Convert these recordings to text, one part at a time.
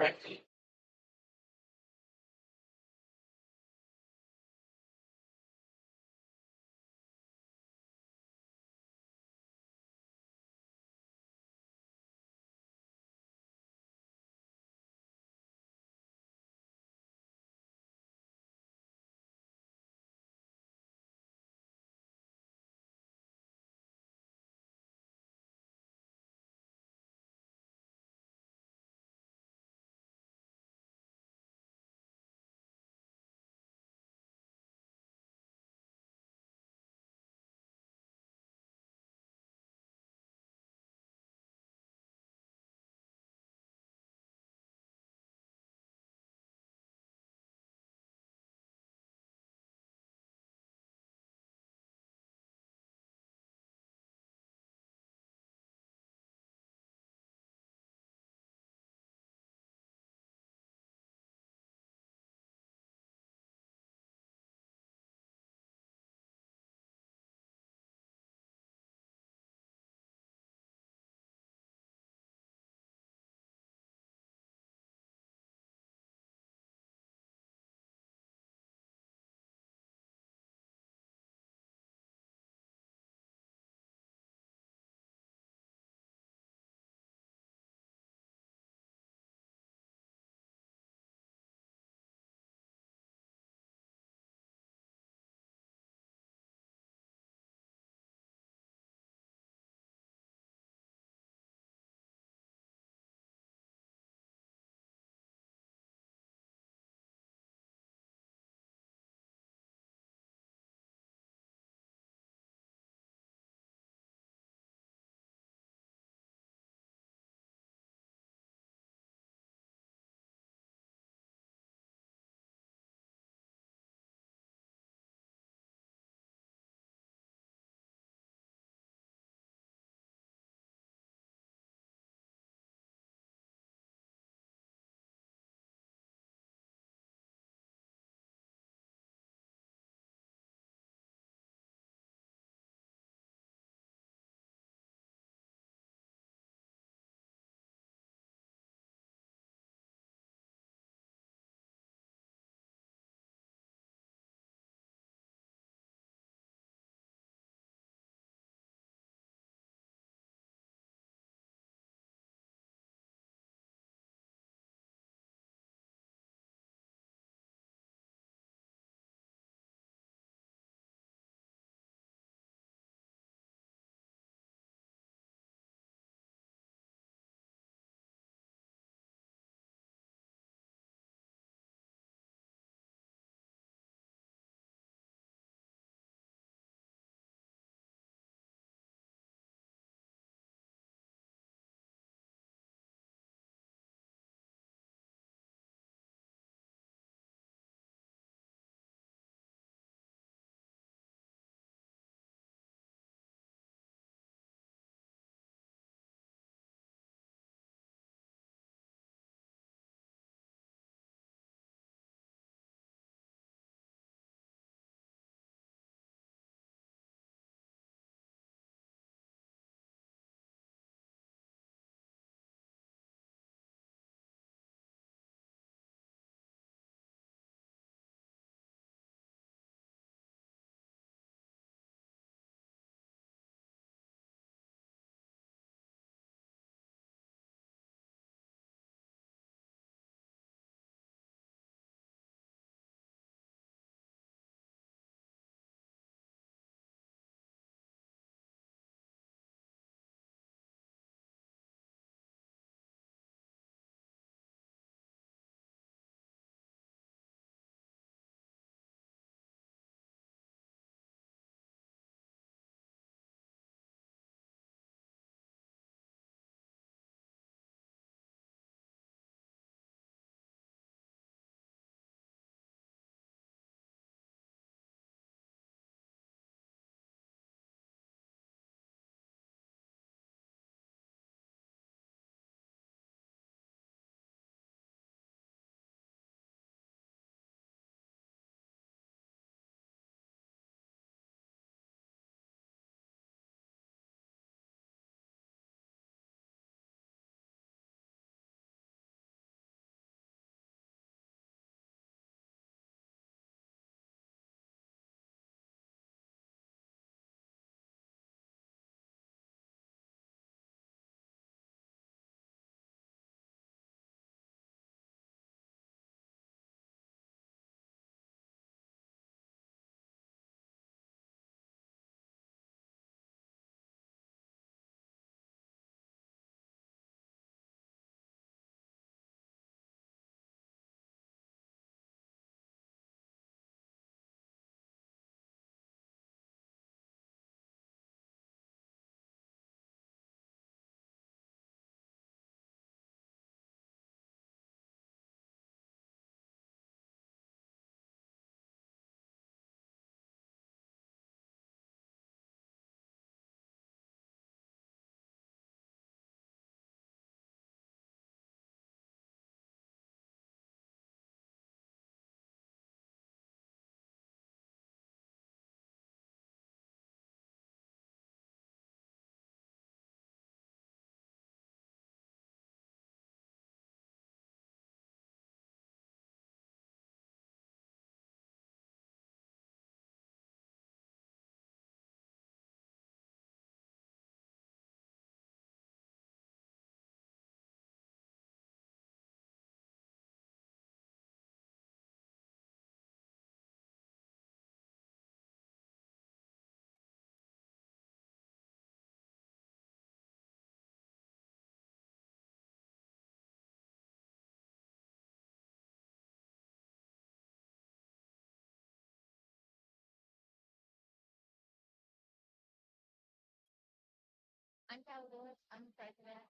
correctly. I'm Cal Lewis. I'm president.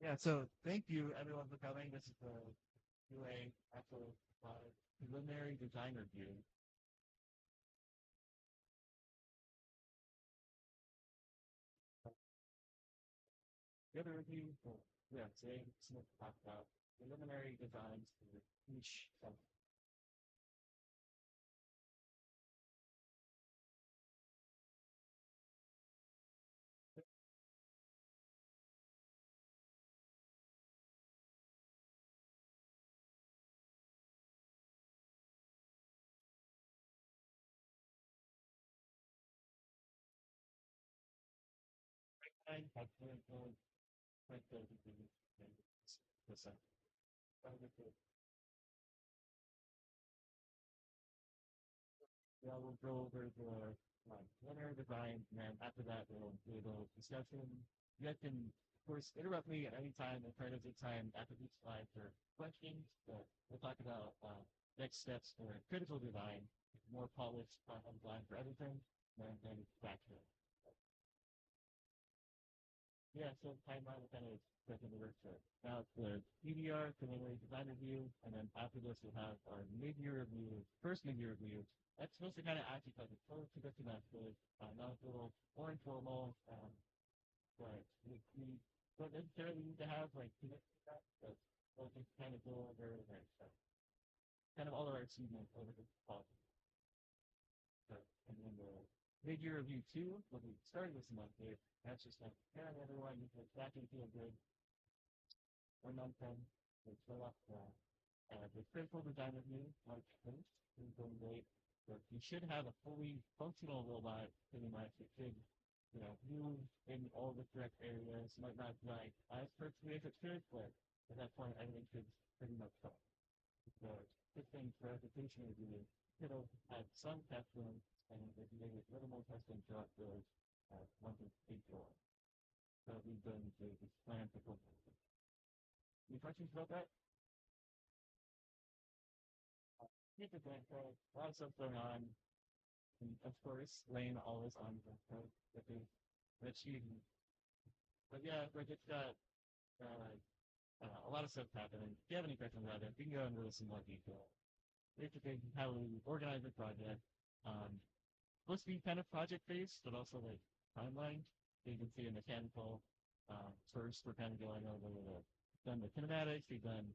Yeah, so thank you everyone for coming. This is the QA actual preliminary design review. The other review, yeah, today Smith talked about preliminary designs for each I had quite the percent. Yeah, we'll go over the preliminary design, and then after that, we'll do a little discussion. You guys can, of course, interrupt me at any time and try to take time after each slide for questions, but we'll talk about next steps for critical design, more polished final design for everything, and then back to it. Yeah, so timeline kind of second workshop. Now it's the PDR, preliminary design review, and then after this we'll have our mid-year review, first mid-year review. That's supposed to kind of act like a full production method, not a little more informal, but we don't necessarily need to have like that, but we'll just kind of go over like kind of all of our achievements over the fall. So, and then the mid-year review two, when we started this month, that's just like, hey, everyone, you can exactly feel good 1 month in, they fill up the critical design review, March 1st, is going great. But you should have a fully functional robot pretty much. It should, move in all the correct areas. Might not like as perfectly as it should, but at that point, everything should pretty much go. The system verification would be it'll have some testing and if you make it a little more testing throughout the month of April. So we've done the plan for any questions about that? Keep it going, so a lot of stuff going on. And of course, laying always on the code that they achieve. But yeah, like it's got uh, a lot of stuff happening. If you have any questions about it, we can go into this in more detail. Basically, how we organize the project. Supposed to be kind of project based, but also like timeline. So you can see a mechanical. First, we're kind of going over done the kinematics, we've done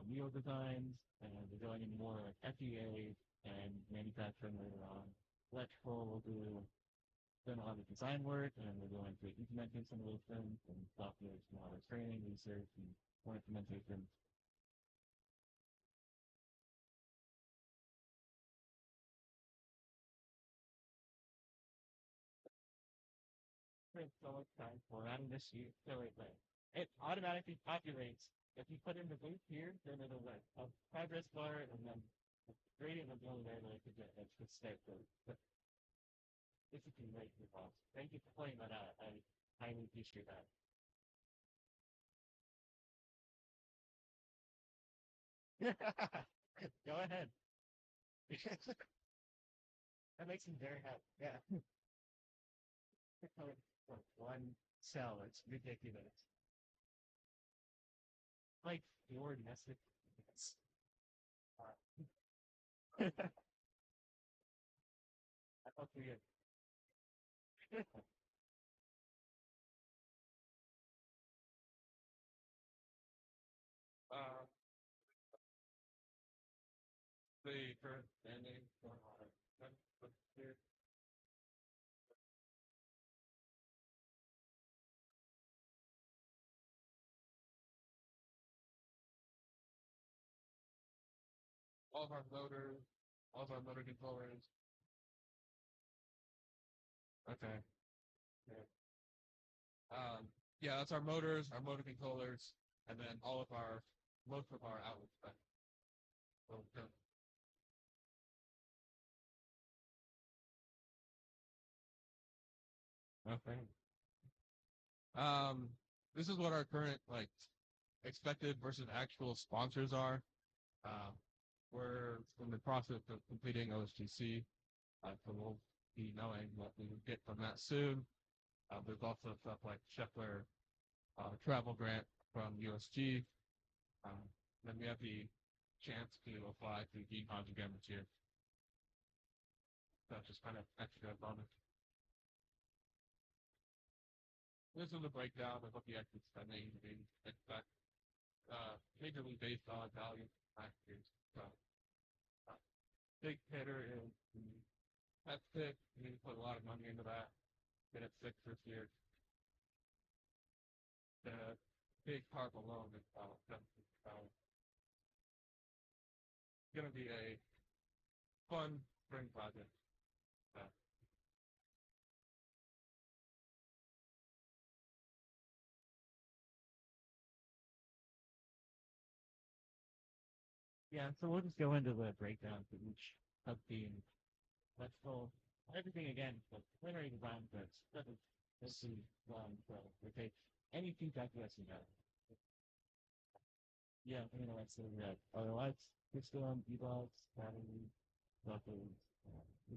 wheel designs, and we're going into more like FEA and manufacturing later on. Electrical, we'll do done a lot of design work, and we're going to implementing some of those things and software, a lot of training, research, and more implementation. Wait, so much time for adding this sheet. So wait. It automatically populates. If you put in the loop here, then it'll like a progress bar and then the gradient of the only way that I could get extra step. But this is great for boss. Thank you for pointing that out. I highly appreciate that. Go ahead. That makes me very happy. Yeah. For one cell, it's ridiculous. Like your nested. I thought we had uh, the current standing for our here. All of our motors, all of our motor controllers. Okay. Yeah. Um, yeah, that's our motors, our motor controllers, and then all of our most of our outlets. Okay. Okay. Um, this is what our current like expected versus actual sponsors are. Um, we're in the process of completing OSGC, so we'll be knowing what we will get from that soon. There's also stuff like Scheffler travel grant from USG. Um, then we have the chance to apply to DCON again this year. That's just kind of extra bonus. This is a breakdown of what the extra spending we expect, majorly based on value factors. So, uh, big hitter is the pet stick. We need to put a lot of money into that. Get it fixed this year. The big part alone is about 70,000. It's gonna be a fun spring project. Uh, yeah, so we'll just go into the breakdown for each of the let's go everything again, but preliminary design bits. This is so we take any feedback you guys got. Yeah, you know, so we got other lights, system, e-blocks, battery, buffers,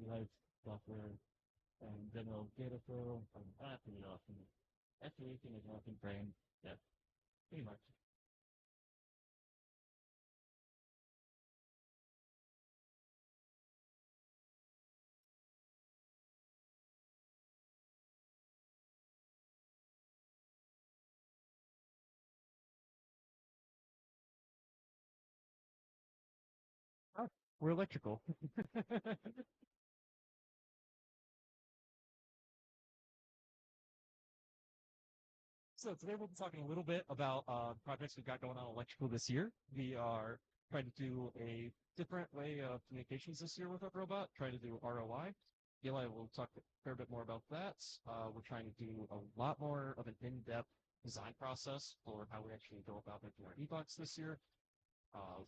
lights, software, and general data flow, after it off. After everything is off in frame, yeah, pretty much. Oh, we're electrical. So today we'll be talking a little bit about projects we've got going on electrical this year. We are trying to do a different way of communications this year with our robot, trying to do ROI. Eli will talk a fair bit more about that. We're trying to do a lot more of an in-depth design process for how we actually go about making our e-box this year.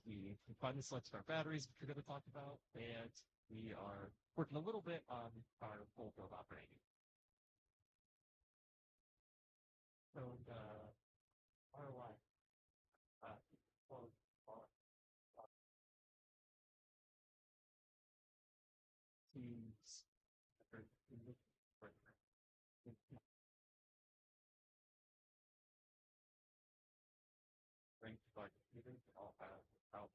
We finally selected our batteries, which we're going to talk about, and we are working a little bit on our full build operating. So the ROI, uh, well, teams, ranked by computers all have how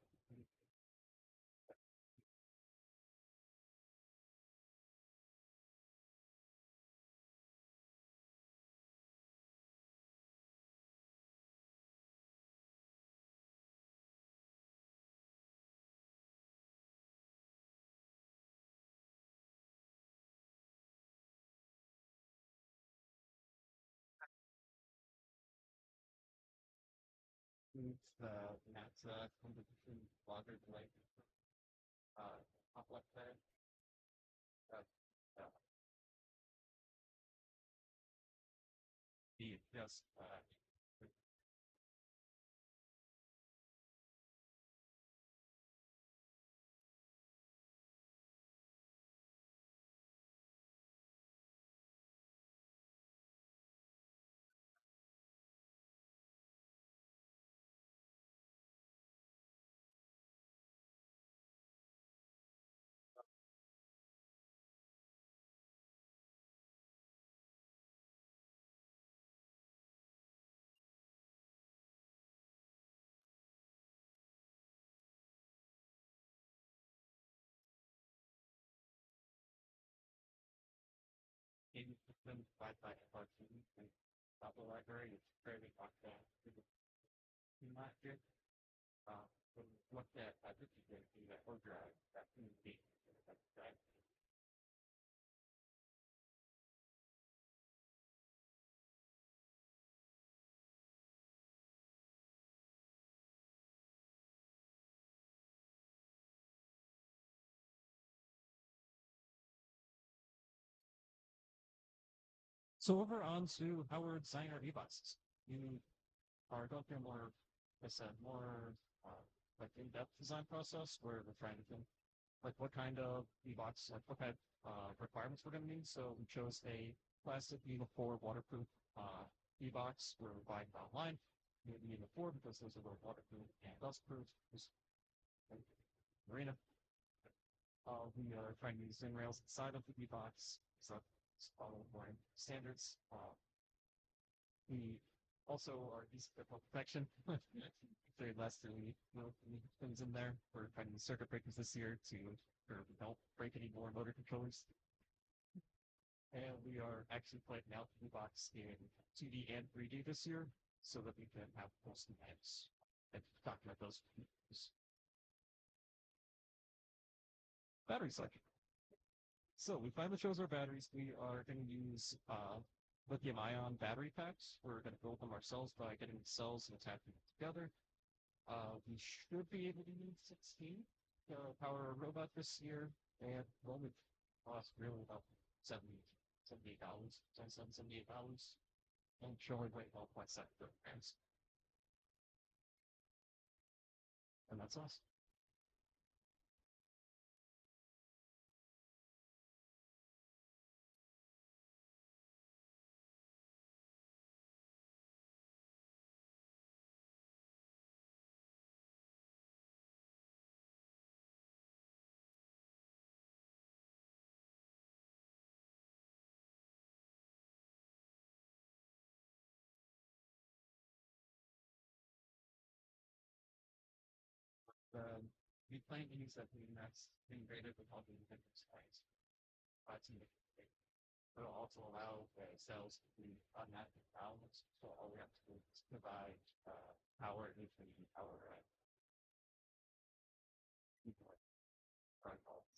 the NASA competition blogger like uh, complex there. Uh, uh, yes, in systems by FRC and the library is fairly locked down to the last year. When we looked at this is going to be that hard drive that can be that drive. So over on to how we're designing our e-boxes. You are going through more, like I said, more like in-depth design process where we're trying to think like what kind of e-box, like what kind of requirements we're going to need. So we chose a plastic Unifor waterproof e-box. We're buying it online. We need Unifor because those are both waterproof and dustproof. Marina. We are trying to use Zing rails inside of the e-box. So follow more standards. We also are using protection. Very less than we things in there. We're finding circuit breakers this year to help break any more motor controllers. And we are actually planning out the box in 2D and 3D this year so that we can have full schematics and document those. Battery selection. So we finally chose our batteries. We are going to use lithium-ion battery packs. We're going to build them ourselves by getting the cells and attaching them together. We should be able to use 16 to power a robot this year, and it only cost really about 70, $78, 77, $78, and should only weigh 12.7 kilograms. And that's us. We plan to use that meeting that's integrated with all the different sites. To make it. It'll also allow the cells to be automatically balanced, so all we have to do is provide power and power protocols.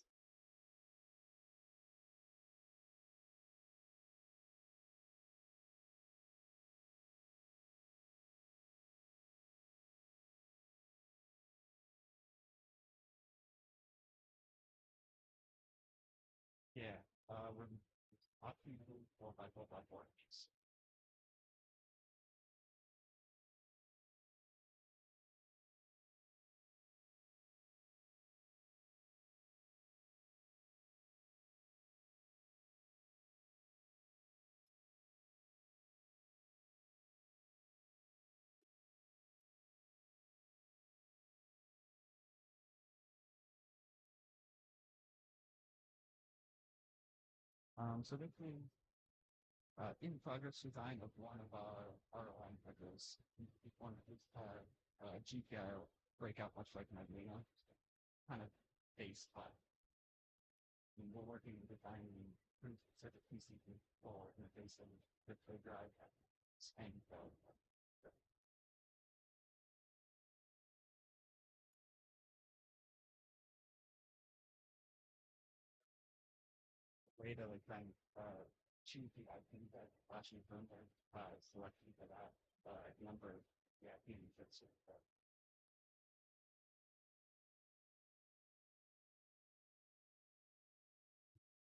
Yeah, we're opting 4x4x4 inches. So basically, in progress design of one of our line projects, we wanted to have GPI breakout much like an Arduino, kind of base flat. And we're working with designing proof such a PCB for interface and the drive and way to like kind of choose the IP that actually firmware selection for that number of the IP that's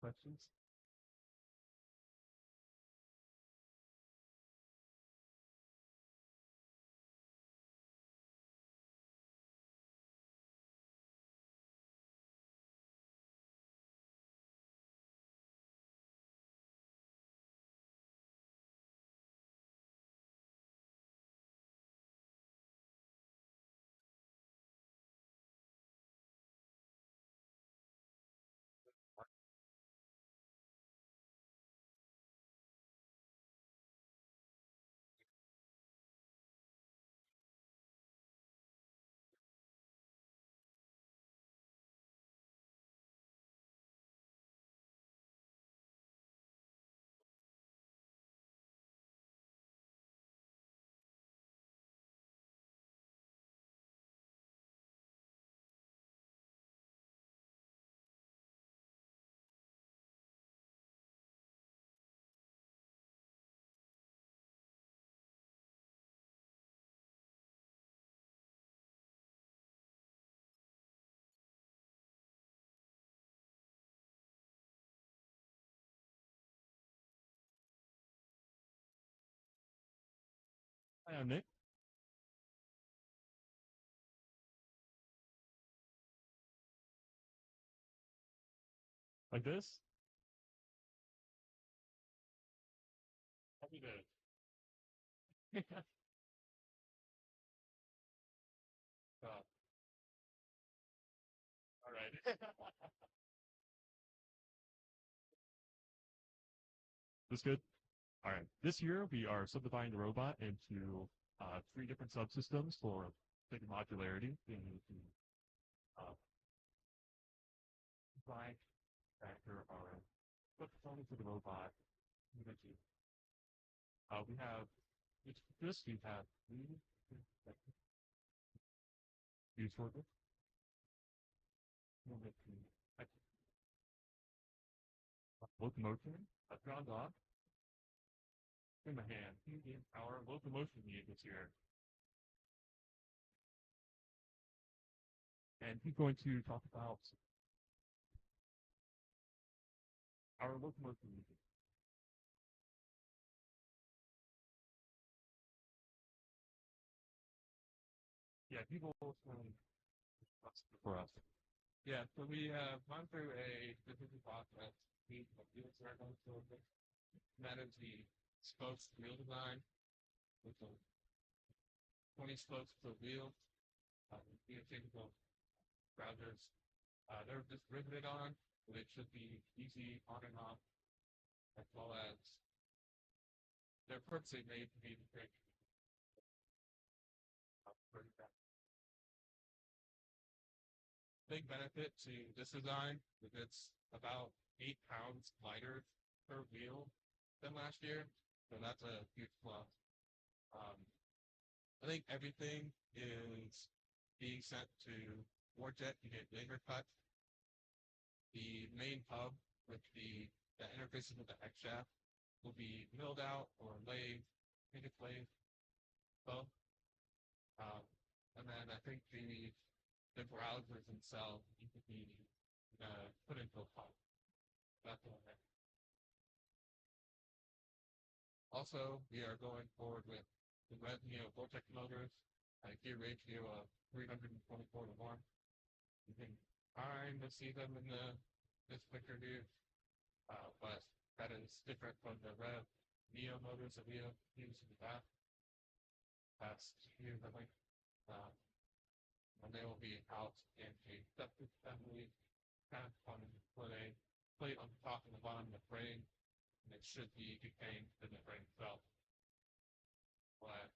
questions. Hi, I'm Nick. Like this? Happy day. All right. This good? All right. This year, we are subdividing the robot into three different subsystems for big modularity. In the design factor are what components of the robot we we have this we have three use order. Locomotion, a ground off in the hand. Our locomotion unit this year. And he's going to talk about our locomotion unit. Yeah, people for us. Yeah, so we have gone through a specific process. We do a circle, so manage the spokes wheel design with the 20 spokes per wheel. We have typical routers. They're just riveted on, but it should be easy on and off, as well as they're purposely made to be quick. Big benefit to this design is it's about 8 pounds lighter per wheel than last year, so that's a huge plus. Um, I think everything is being sent to Warjet to get laser cut. The main hub with the interfaces with the X shaft will be milled out or laid, I think it's laid, both. Um, and then I think the browsers themselves need to be put into a pod. That's all right. Also, we are going forward with the Red Vortex motors at a gear ratio of 324 to 1. You can kind of see them in this picture here, but that is different from the Rev Neo motors that we have used in the past years, I think. And they will be out in a separate assembly, kind of on display plate on the top and the bottom of the frame, and it should be contained in the frame itself. But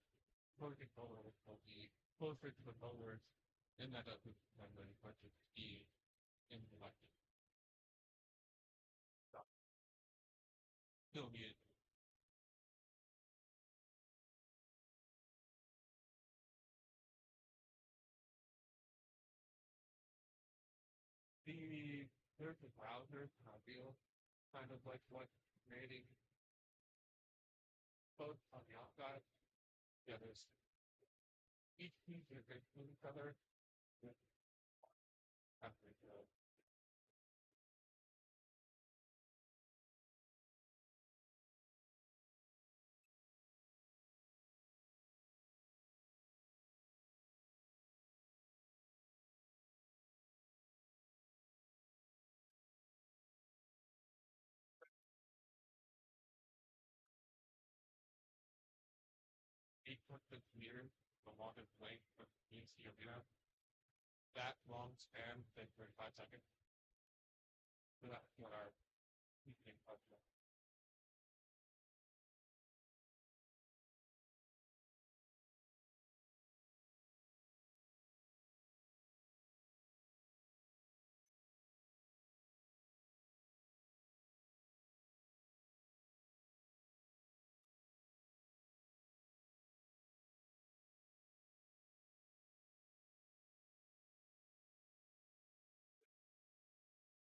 motor controller will be closer to the motors in that assembly, which is key in the electric. Still needed. There's a browser real kind of like what creating both on the outside. Yeah, there's each piece is with each other. After each of the meters, the longest length of the EC arena, that long span takes 35 seconds. So that's what our heating budget.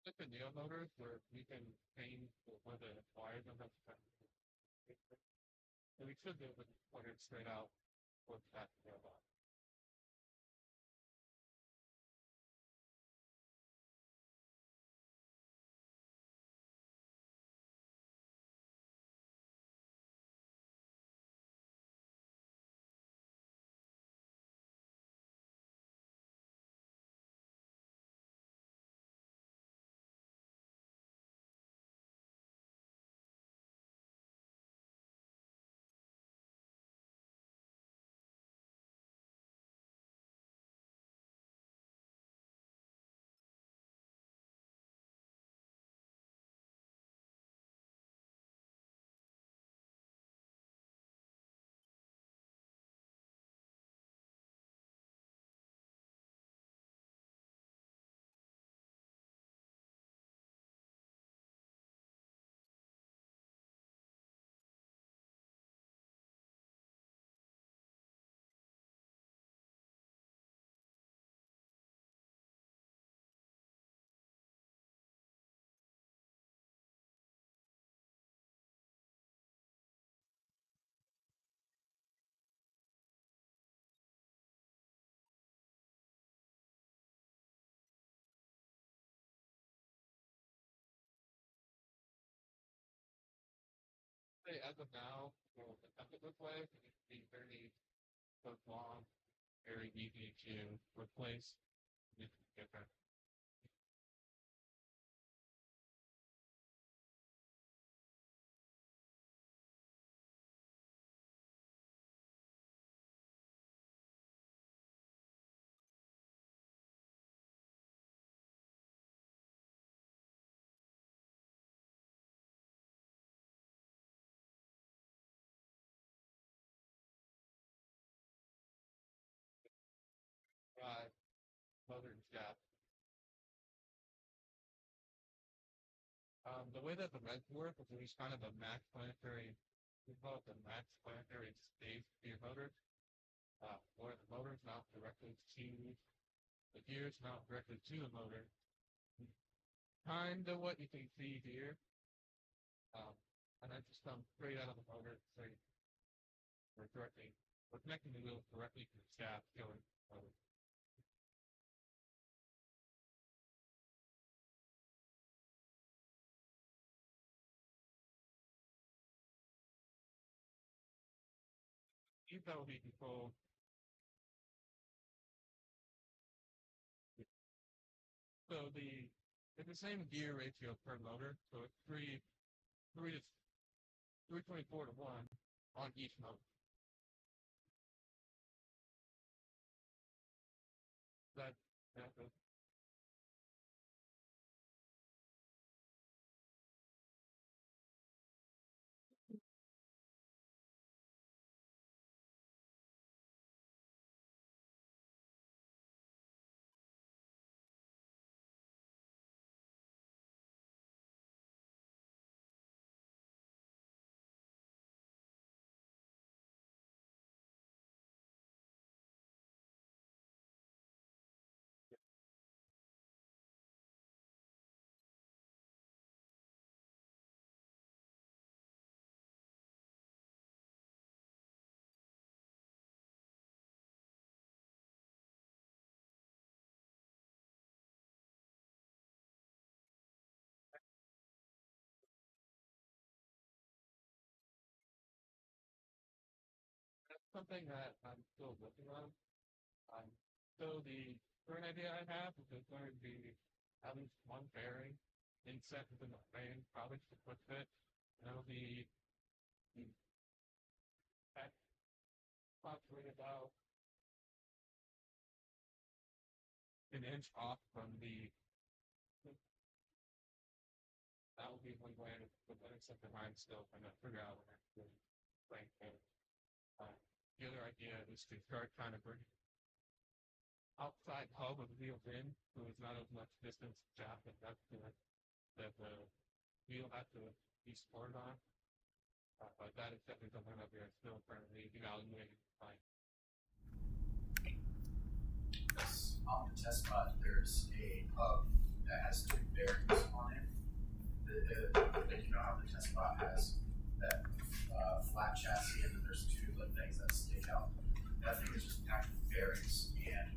Like the neo motors where we can change where the wires on that. So we should be able to plug it straight out towards that robot. As of now, well, the this way, it needs to be very so long, very easy to replace. It's different. Drive, motor, and shaft. The way that the reds work is there's kind of a max planetary, we call it the max planetary stage for your motor, where the motor's mount directly to the gears mount directly to the motor. Kind of what you can see here. And then just come straight out of the motor, so we're connecting the wheels directly to the shaft going forward. These that will be controlled. So it's the same gear ratio per motor, so it's three to 324 to 1 on each motor. That that's something that I'm still working on. So the current idea I have is there's going to be at least one bearing inset within the frame, probably just a quick fit. And it'll be at approximately about an inch off from the. That would be one way to put something behind still and then figure out what I'm playing. The other idea is to start kind of bringing outside hub of the wheels in, so it's not as much distance shaft and depth to it that the wheel has to be supported on. But that is definitely something that we are still currently evaluating. On the test spot, there's a hub that has two bearings on it. You know how the test spot has that flat chassis, and then there's two things that stick out. That thing is just packed with bearings, and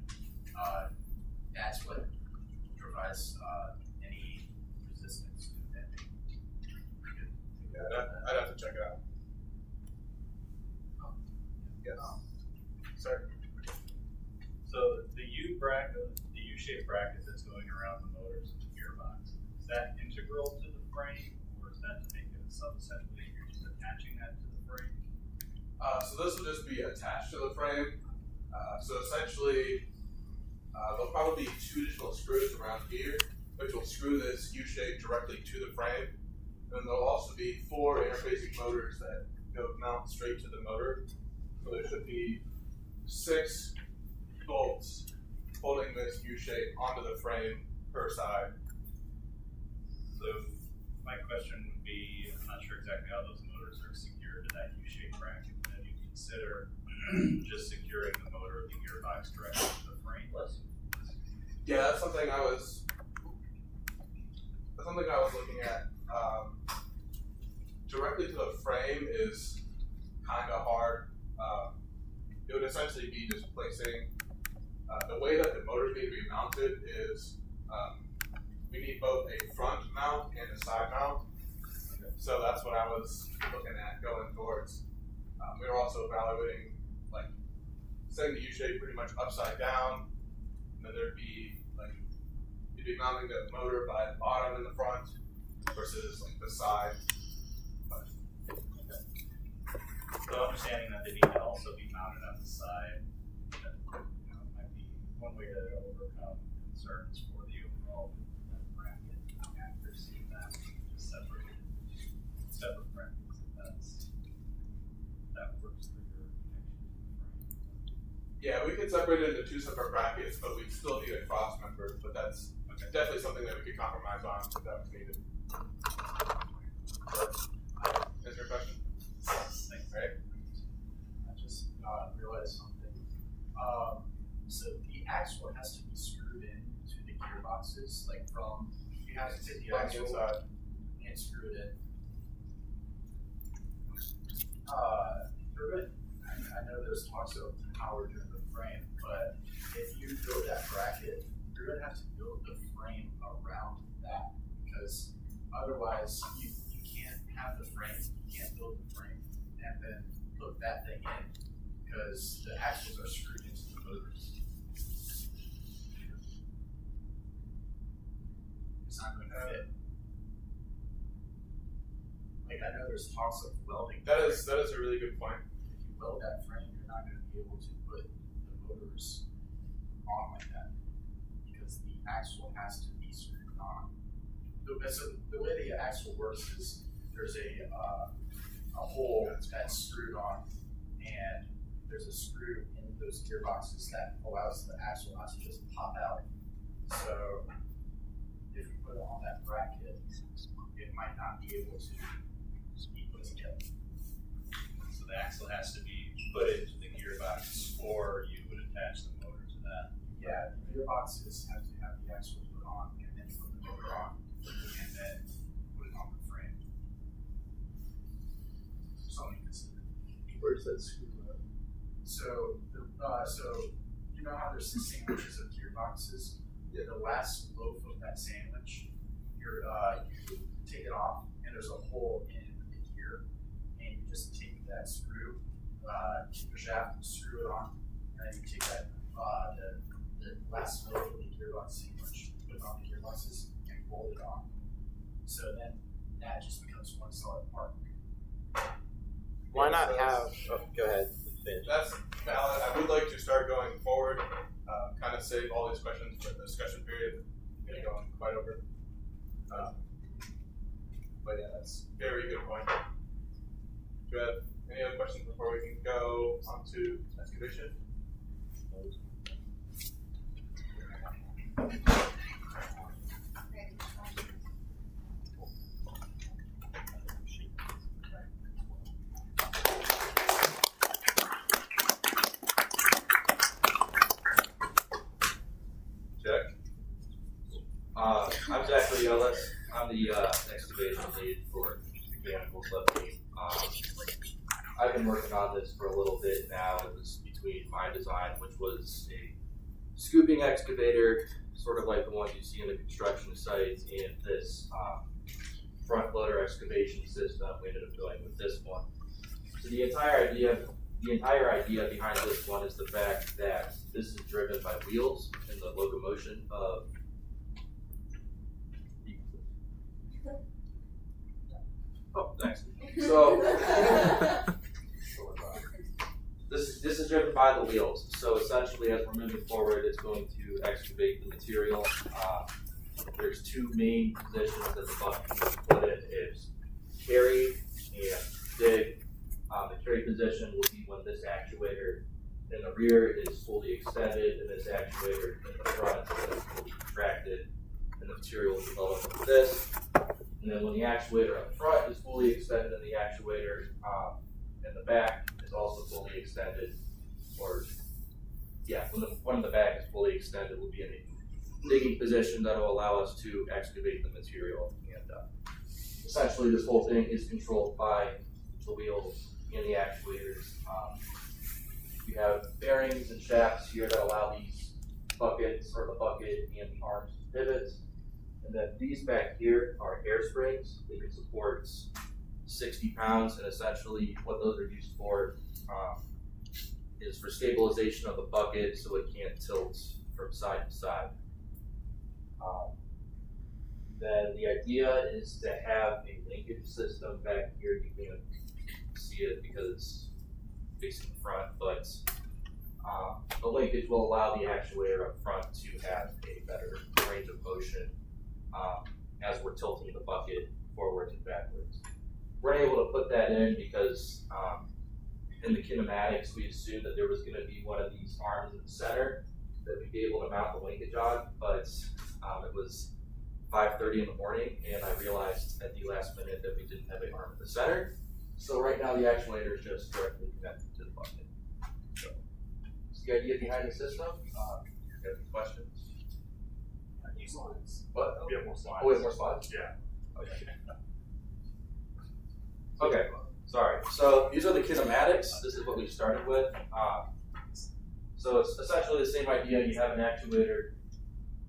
that's what provides any resistance to bending. Yeah, I'd have to check it out. Yes. Sorry. So the U-shaped bracket that's going around the motors and the gearbox, is that integral to the frame, or is that to make it a sub-assembly? You're just attaching that to the frame? So this will just be attached to the frame. So essentially, there'll probably be 2 additional screws around here, which will screw this U-shape directly to the frame. And then there'll also be 4 interfacing motors that mount straight to the motor. So there should be 6 bolts holding this U-shape onto the frame per side. So my question would be, I'm not sure exactly how those motors are secured to that U-shaped bracket, but have you consider just securing the motor of the gearbox directly to the frame? Yeah, that's something I was looking at. Directly to the frame is kind of hard. It would essentially be just placing the way that the motors need to be mounted is we need both a front mount and a side mount. So that's what I was looking at going towards. We were also evaluating setting the U-shape pretty much upside down, and then you'd be mounting the motor by the bottom in the front versus the side. So understanding that they need to also be mounted on the side, that might be one way to overcome concerns for the overall bracket accuracy of that, just separate brackets. That works for your connection to the frame. Yeah, we could separate it into 2 separate brackets, but we'd still need a cross member. But that's definitely something that we could compromise on if that was needed. Is your question? Thanks. Right. I just realized something. So the axle has to be screwed in to the gearboxes, you have to take the axle inside and screw it in. I know there's talks of how we're doing the frame, but if you build that bracket, you're going to have to build the frame around that, because otherwise you can't have the frame, you can't build the frame and then put that thing in, because the axles are screwed into the motors. It's not going to fit. I know there's talks of welding. That is a really good point. If you weld that frame, you're not going to be able to put the motors on like that, because the axle has to be screwed on. So the way the axle works is there's a hole that's screwed on, and there's a screw in those gearboxes that allows the axle not to just pop out. So if you put it on that bracket, it might not be able to be put together. So the axle has to be put into the gearbox, or you would attach the motor to that. Yeah, the gearboxes have to have the axle put on, and then put the motor on, and then put it on the frame. Something to consider. Where's that screw at? So you know how there's sandwiches of gearboxes? Yeah. The last loaf of that sandwich, you take it off, and there's a hole in the gear, and you just take that screw, shaft, screw it on, and then you take that the last load from the gearbox sequence, put it on the gearboxes, and bolt it on. So then that just becomes one solid part. Why not have? Oh, go ahead. Finish. That's valid. I would like to start going forward, kind of save all these questions for the discussion period. Getting going quite over. But yeah, that's a very good point. Do you have any other questions before we can go on to excavation? I'm Zachary Ellis. I'm the excavation lead for mechanical subteam. I've been working on this for a little bit now. It was between my design, which was a scooping excavator, sort of like the ones you see in the construction sites, and this front loader excavation system. We ended up going with this one. So the entire idea behind this one is the fact that this is driven by wheels and the locomotion of thanks. So this is driven by the wheels. So essentially, as we're moving forward, it's going to excavate the material. There's two main positions that the bucket can put in: is carry and dig. The carry position will be when this actuator in the rear is fully extended, and this actuator in the front is fully contracted, and the material will develop like this. And then when the actuator up front is fully extended and the actuator in the back is also fully extended, when the one in the back is fully extended, will be in a digging position that will allow us to excavate the material. And essentially this whole thing is controlled by the wheels and the actuators. You have bearings and shafts here that allow these buckets, or the bucket and the arms to pivot. And then these back here are air springs. They can support 60 pounds, and essentially what those are used for is for stabilization of the bucket so it can't tilt from side to side. Then the idea is to have a linkage system back here. You can't see it because it's facing the front, but the linkage will allow the actuator up front to have a better range of motion as we're tilting the bucket forwards and backwards. We're able to put that in because in the kinematics, we assumed that there was going to be one of these arms in the center that we'd be able to mount the linkage on, but it was 5:30 in the morning, and I realized at the last minute that we didn't have an arm in the center. So right now the actuator is just directly connected to the bucket. So that's the idea behind the system. You have any questions? New slides. What? We have more slides. Oh, we have more slides? Yeah. Okay. Okay, sorry. So these are the kinematics. This is what we started with. So it's essentially the same idea. You have an actuator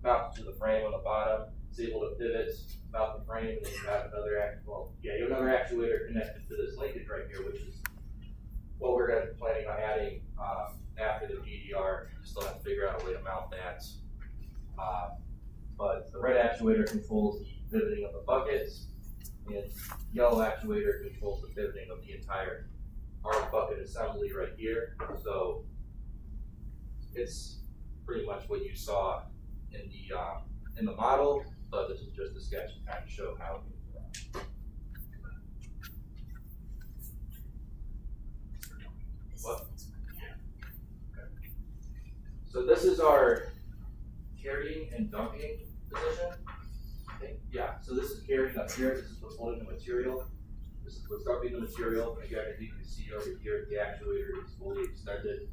mounted to the frame on the bottom. It's able to pivot about the frame, and then you have another actuator connected to this linkage right here, which is what we're going to be planning on adding after the GDR. Still have to figure out a way to mount that. But the red actuator controls the pivoting of the buckets, and yellow actuator controls the pivoting of the entire arm bucket assembly right here. So it's pretty much what you saw in the model, but this is just a sketch to kind of show how it moves around. What? Okay. So this is our carrying and dumping position. Okay. Yeah, so this is carrying up here. This is what's holding the material. This is what's dumping the material. Again, as you can see over here, the actuator is fully extended.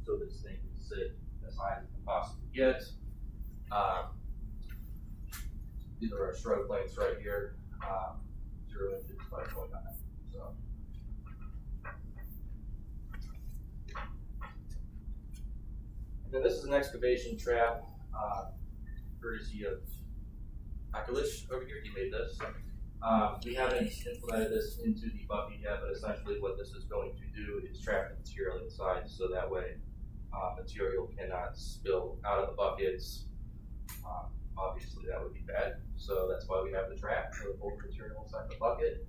So this thing can sit as high as it can possibly get. These are our stroke lengths right here. 0 inches by 0.9. So. And then this is an excavation trap, courtesy of Akron over here. He made this. We haven't implemented this into the bucket yet, but essentially what this is going to do is trap the material inside, so that way material cannot spill out of the buckets. Obviously, that would be bad, so that's why we have the trap to hold the material inside the bucket.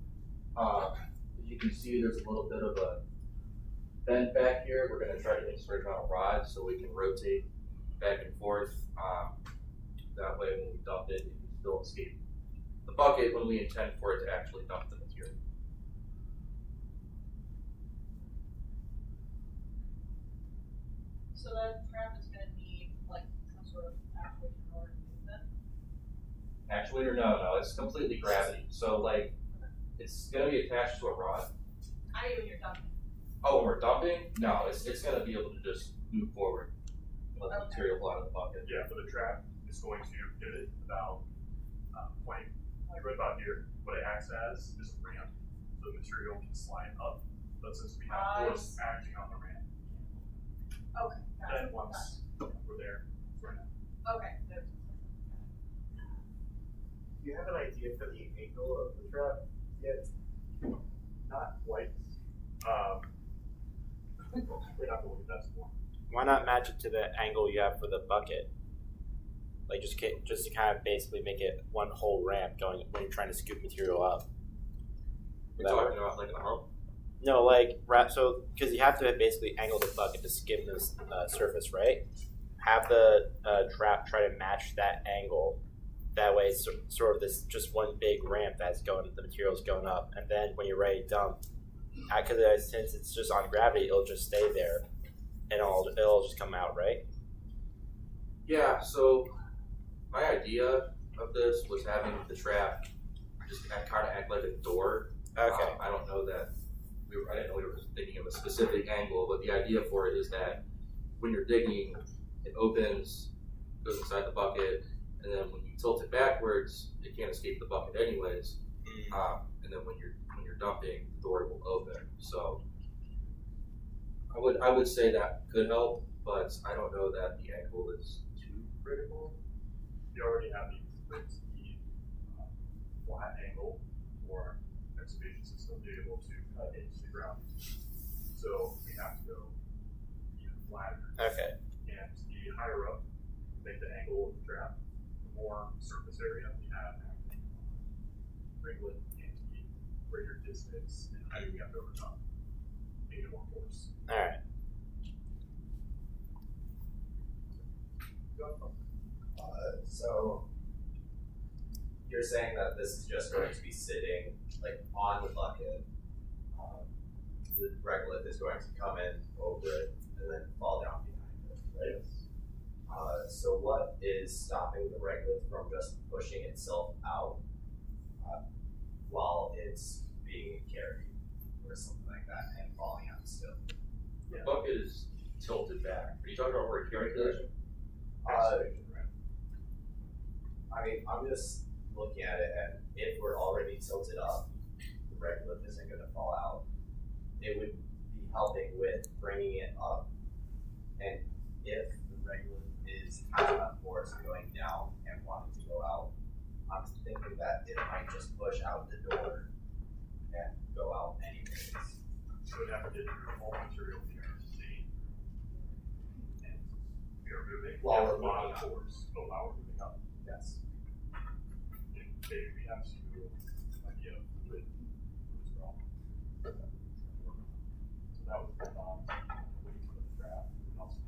As you can see, there's a little bit of a bend back here. We're going to try to insert on a rod so we can rotate back and forth. That way, when we dump it, it can still escape the bucket when we intend for it to actually dump the material. So that trap is gonna need like some sort of actuation in order to move that? Actuator, no, it's completely gravity. So like, it's going to be attached to a rod. How do you when you're dumping? Oh, when we're dumping? No, it's going to be able to just move forward and let the material flow out of the bucket. Yeah, for the trap, it's going to pivot about like right about here. What it acts as is a ramp, so the material can slide up. But since we have force acting on the ramp, Okay, gotcha. then once we're there, we're in. Okay. Do you have an idea for the angle of the trap yet? Not quite. We're not going to that more. Why not match it to the angle you have for the bucket? Like just to kind of basically make it one whole ramp going when you're trying to scoop material up. You're talking about like a hump? No, like so because you have to basically angle the bucket to skim the surface, right? Have the trap try to match that angle. That way, it's sort of this just one big ramp that's going. The material's going up, and then when you're ready to dump, because since it's just on gravity, it'll just stay there, and it'll just come out, right? Yeah. So my idea of this was having the trap just kind of act like a door. Okay. I don't know that I didn't know we were thinking of a specific angle, but the idea for it is that when you're digging, it opens, goes inside the bucket, and then when you tilt it backwards, it can't escape the bucket anyways. And then when you're dumping, the door will open. So I would say that could help, but I don't know that the angle is too critical. You already have the flat angle for excavation system to be able to cut into the ground. So we have to go even flatter. Okay. And the higher up you make the angle of the trap, the more surface area we have acting on Ringlet and the greater distance and height we have to overcome. Make it more force. All right. So you're saying that this is just going to be sitting like on the bucket. The regolith is going to come in over it and then fall down behind it, right? So what is stopping the regolith from just pushing itself out while it's being carried or something like that and falling out still? The bucket is tilted back. Are you talking about where calculation? I mean, I'm just looking at it, and if we're already tilted up, the regolith isn't going to fall out. It would be helping with bringing it up, and if the regolith is having enough force going down and wanting to go out, I'm thinking that it might just push out the door and go out anyways. So we have to get through all material here to see. And we are moving. While we're moving moving up. towards, but while we're moving up. Yes. Maybe we have to idea of fluid problem. So that was the thought. Waiting for the draft. And also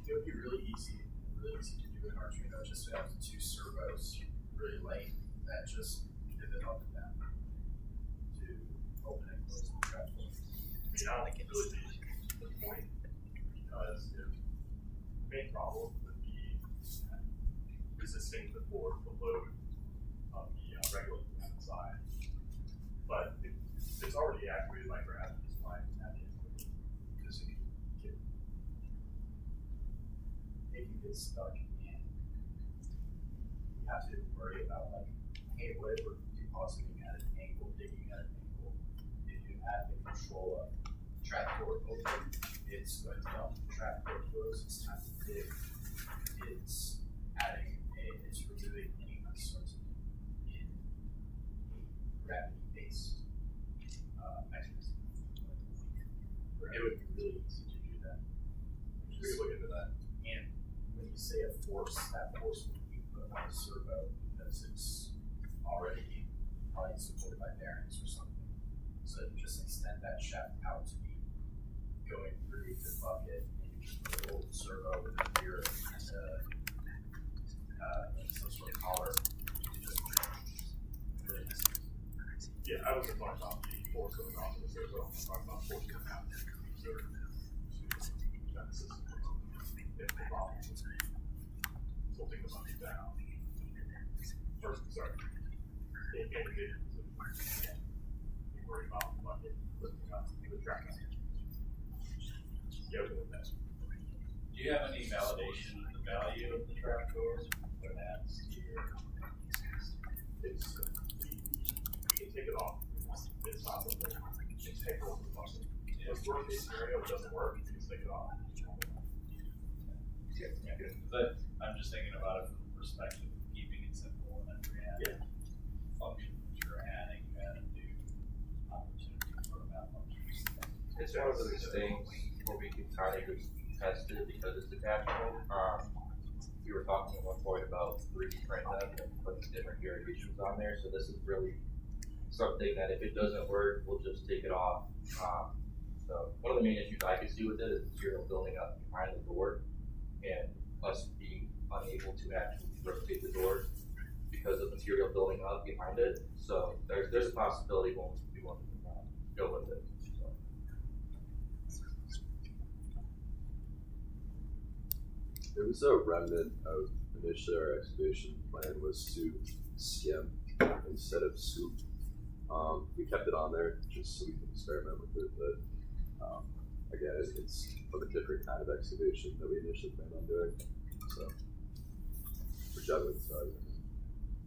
It would be really easy to do in Arduino, just to have two servos really light that just pivot up and down to open and close the trap. I mean, I don't think it really be the point, because if the main problem would be resisting the force, the load of the regolith on the side. But it's already actuated by gravity, is why I'm having it. Because if you get stuck in, you have to worry about like, hey, what if we're depositing at an angle, digging at an angle? If you add the control of trap door open, it's going to help the trap door close. It's time to dig. It's adding gravity-based mechanism. It would be really easy to do that. We could look into that. And when you say a force, that force would be put on a servo because it's already probably supported by bearings or something. So you just extend that shaft out to be going through the bucket, and you just put a little servo with a gear and some sort of collar. Really easy. Yeah, I wasn't talking about the force of the opposite servo. I'm talking about force of the mount to exert to that system. If the problem is tilting the money down. First, sorry. It can't be worry about the bucket lifting up the track. Yeah, we'll do that. Do you have any validation of the value of the trap doors? Perhaps here. It's we can take it off. It's not something you can take over the bucket. If worst case scenario it doesn't work, you can just take it off. Yeah, good. But I'm just thinking about it from the perspective of keeping it simple and then add function that you're adding, you add a new opportunity for malfunctions. It's one of those things where we can kind of just test it because it's detachable. We were talking at one point about 3D print them and putting different variations on there. So this is really something that if it doesn't work, we'll just take it off. So one of the main issues I could see with it is material building up behind the door and us being unable to actually rotate the door because of material building up behind it. So there's a possibility we won't go with it. So. There was a remnant of initially our excavation plan was to skim instead of scoop. We kept it on there just so we can experiment with it, but again, it's from a different kind of excavation that we initially planned on doing. So, whichever it's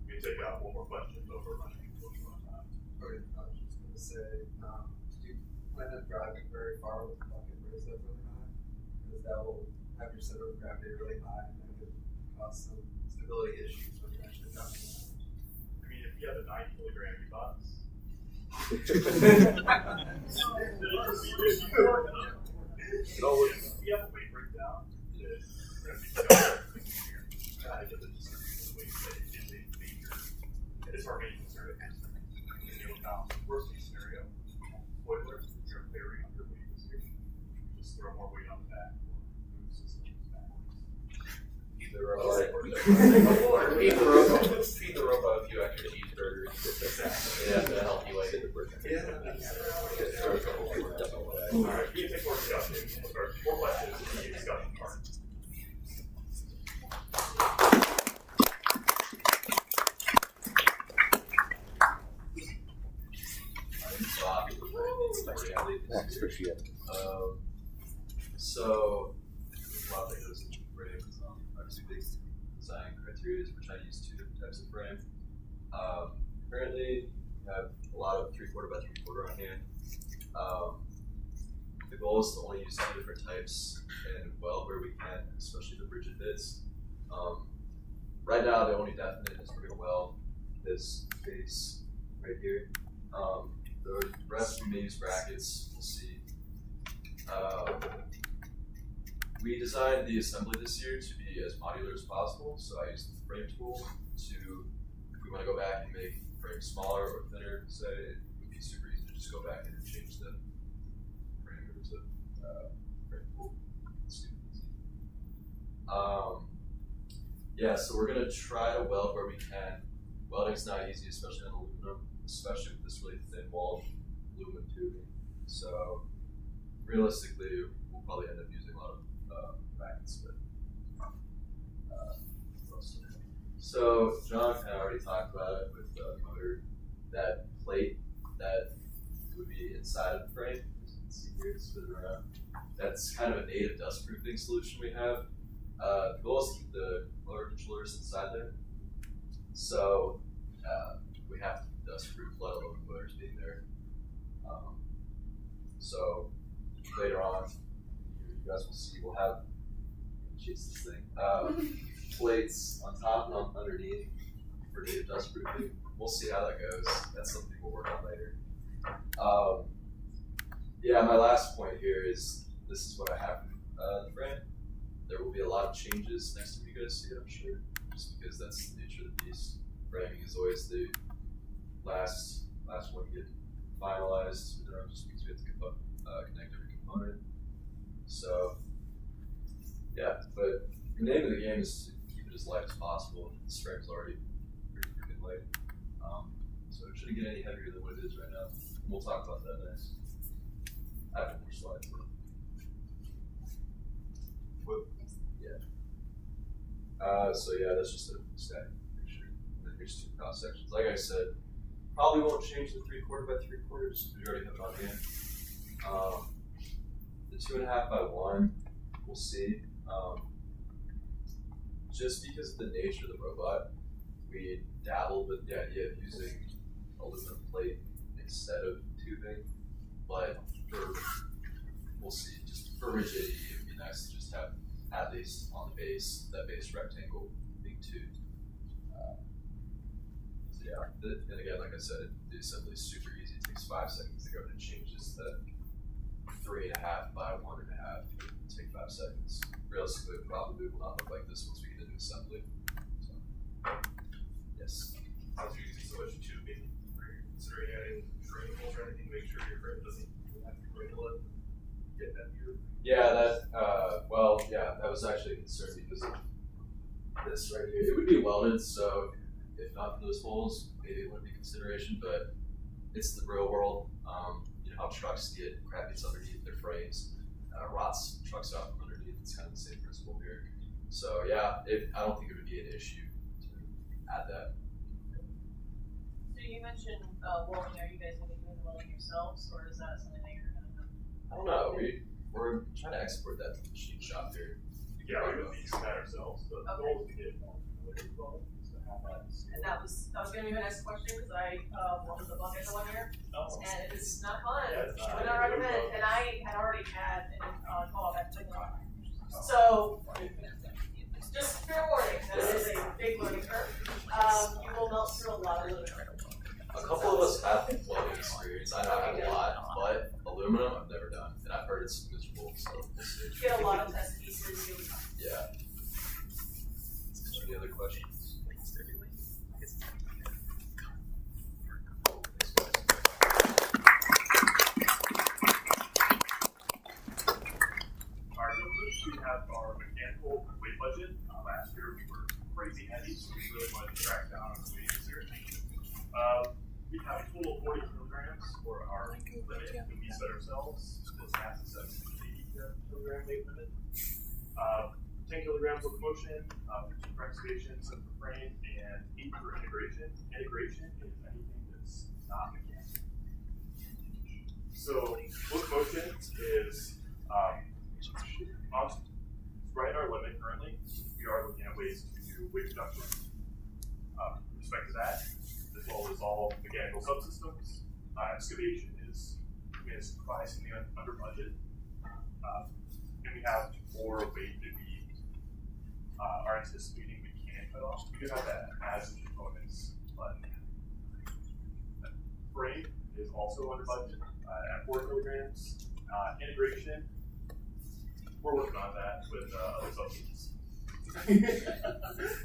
We can take out one more question over running into time. Okay, I was just going to say, do you plan on driving very far with the bucket raised up really high? Because that will have your center of gravity really high and that could cause some stability issues when you're actually dropping it. I mean, if you have a 9-kilogram box. It all works. We have a weight breakdown. We're going to be trying to get the distribution of the weight that is a major. It's our main concern. Worst case scenario, spoiler, you're very underweight this year. Just throw more weight on the back or move systems backwards. Either feed the robot a few extra cheeseburgers. Yeah, the healthy way. Alright, we can take more discussion. We'll start more questions in the discussion part. Thanks for sharing. So, a lot of things in frames, obviously big design criteria is we're trying to use 2 different types of frame. Currently, we have a lot of 3/4 by 3/4 on hand. The goal is to only use 2 different types and weld where we can, especially the rigid bits. Right now, the only definite is we're going to weld this face right here. The rest we may use brackets, we'll see. We designed the assembly this year to be as modular as possible, so I used the frame tool to, if we want to go back and make the frame smaller or thinner, say, it would be super easy to just go back and change the parameters of frame tool. Yeah, so we're going to try to weld where we can. Welding's not easy, especially on aluminum, especially with this really thin walled aluminum tubing. So realistically, we'll probably end up using a lot of brackets. But, so John kind of already talked about it with the motor. That plate that would be inside of the frame, as you can see here, spin it around. That's kind of a native dust-proofing solution we have. The goal is to keep the motor controllers inside there. So we have to dust-proof, let alone the motors being there. So later on, you guys will see, we'll have, chase this thing, plates on top and underneath for native dust-proofing. We'll see how that goes. That's something we'll work yeah, my last point here is this is what I have in the frame. There will be a lot of changes next time you guys see it, I'm sure, just because that's the nature of the beast. Framing is always the last one to get finalized. Just because we have to connect every component. So, yeah, but the name of the game is to keep it as light as possible. This frame's already pretty freaking light. So it shouldn't get any heavier than what it is right now. We'll talk about that next. I have more slides. So yeah, that's just a static picture. And then here's two cross sections. Like I said, probably won't change the 3/4 by 3/4 just because we already have it on hand. The 2.5 by 1, we'll see. Just because of the nature of the robot, we dabbled with the idea of using aluminum plate instead of tubing, but we'll see. Just for rigidity, it would be nice to just have at least on the base, that base rectangle being tubed. So yeah, and again, like I said, the assembly is super easy. It takes 5 seconds to go and it changes the 3.5 by 1.5. It'll take 5 seconds. Realistically, it probably will not look like this once we get into assembly. So, yes. How's you using so much tubing? Are you considering adding training holes or anything to make sure your frame doesn't have to cradle it? Get that here? Yeah, that was actually a concern because of this right here. It would be welded, so if not for those holes, maybe it wouldn't be consideration, but it's the real world. You know how trucks get crap gets underneath their frames, rots trucks out from underneath. It's kind of the same principle here. So yeah, I don't think it would be an issue to add that. So you mentioned welding. Are you guys going to be doing the welding yourselves, or is that something that you're going to do? I don't know. We're trying to export that to the machine shop here. Yeah, we would be using that ourselves, but the goal is to get more familiar with welding, is to have that. And that was going to be my next question because I welded the bucket for 1 year, and it's not fun. Yeah, it's not. Would not recommend. And I had already had an callback to the So just fair warning, that is a big learning curve. You will melt through a lot of aluminum. A couple of us have welding experience. I know I have a lot, but aluminum I've never done, and I've heard it's miserable. So we'll see. You get a lot of test pieces. Yeah. Any other questions? Our numbers, we have our mechanical weight budget. Last year we were crazy heavy, so we really wanted to track down on the weight this year. We have a total of 40 kilograms for our limit that we set ourselves. This has a 780 kilogram weight limit. 10 kilograms of motion, 15 for excavation, 7 for frame, and 8 for integration. Integration is anything that's not mechanical. So, locomotion is right at our limit currently. We are looking at ways to do weight reduction. With respect to that, as well as all mechanical subsystems, excavation is surprisingly under budget. And we have more weight that we are anticipating we can cut off. We do have that as components, but frame is also under budget at 4 kilograms. Integration, we're working on that with other subsystems. And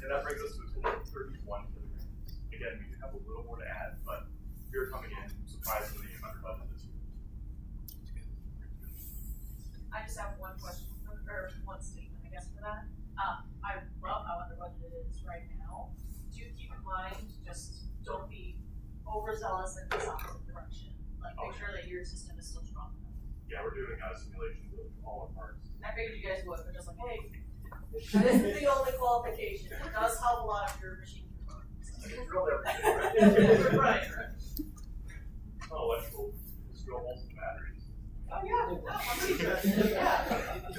that brings us to a total of 31 kilograms. Again, we do have a little more to add, but we're coming in surprisingly under budget this year. I just have one question, or one statement, I guess, for that. I love how under budget it is right now. Do keep in mind, just don't be overzealous in this opposite direction. Like, make sure that your system is still strong enough. Yeah, we're doing simulations of all our parts. I figured you guys would, but just like, hey, that isn't the only qualification. It does help a lot of your machine components. I can drill everything, right? Right. Oh, electrical, just drill holes in batteries. Oh yeah, no, I'm pretty sure. Yeah.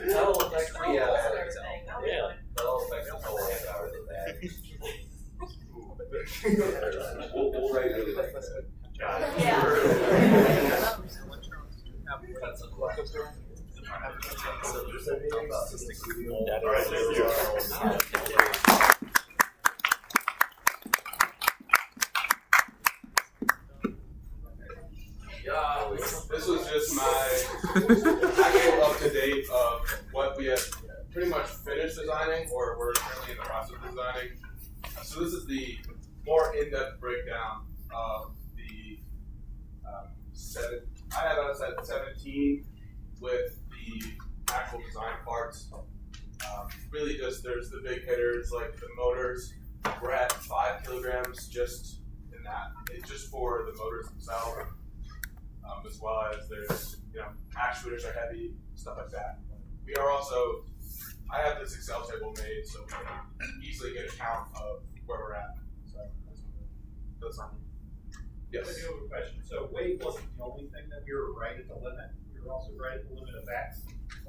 That'll affect Just drill the holes and everything. That'll be fine. that'll affect the whole amp hour of that. We'll write it really like that. Yeah. All right, thank you. Yeah, we this was just my actual up to date of what we have pretty much finished designing, or we're currently in the process of designing. So this is the more in-depth breakdown of the I have us at 17 with the actual design parts. Really just there's the big hitters like the motors. We're at 5 kilograms just in that. It's just for the motors themselves, as well as there's actuators are heavy, stuff like that. We are also, I have this Excel table made so we can easily get a count of where we're at. So that's on. Yes. I do have a question. So weight wasn't the only thing that we were right at the limit. We were also right at the limit of X.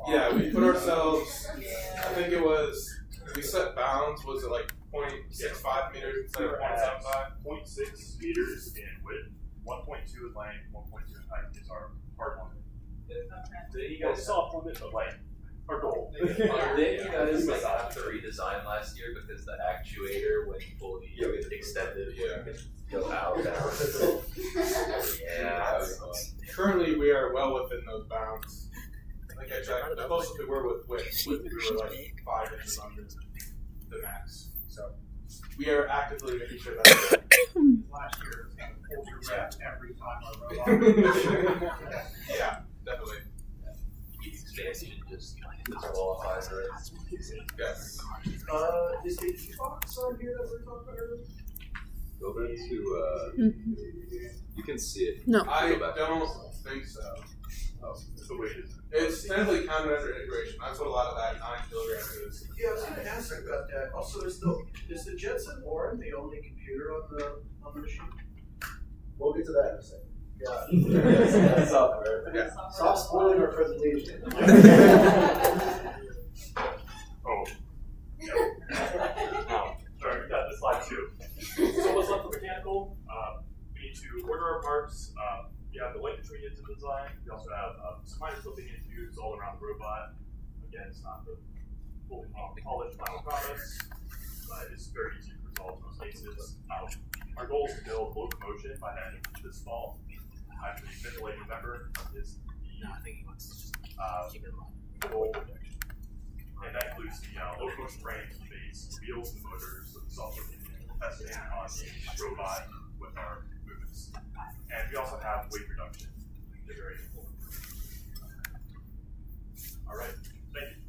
Yeah, we put ourselves, I think it was, we set bounds, was it like 0.65 meters instead of 0.75? 0.6 meters in width, 1.2 in length, 1.2 in height is our hard limit. Okay. You guys soft limit, but like our goal. Didn't you guys like have to redesign last year because the actuator when fully extended would go out now? Yeah. Currently, we are well within those bounds. Like I checked, the closest we were with width, we were like 5 inches under the max. So we are actively making sure that's Last year, it's going to hold your breath every time our robot. yeah, definitely. Expansion just disqualifies it. Yes. Is the Xbox on here that we were talking about earlier? Go into you can see it. No. I don't think so. So wait, It's technically counted under integration. That's what a lot of that 9 kilograms is. Yeah, I was going to ask about that. Also, is the Jetson Orin the only computer on the machine? We'll get to that in a second. Yeah. That's software. Yeah. Stop spoiling our presentation. oh. Sorry, we got this slide too. So what's left for mechanical? We need to order our parts. We have the light between into the design. We also have some minor clipping issues all around the robot. Again, it's not the fully polished final products, but it's very easy to resolve in most cases. Our goal is to build locomotion by the end of this fall. Actually, mid to late November is the goal. And that includes the locomotion frames, the base, wheels, the motors, so it's also testing on the robot with our movements. And we also have weight reduction. They're very important. All right, thank you.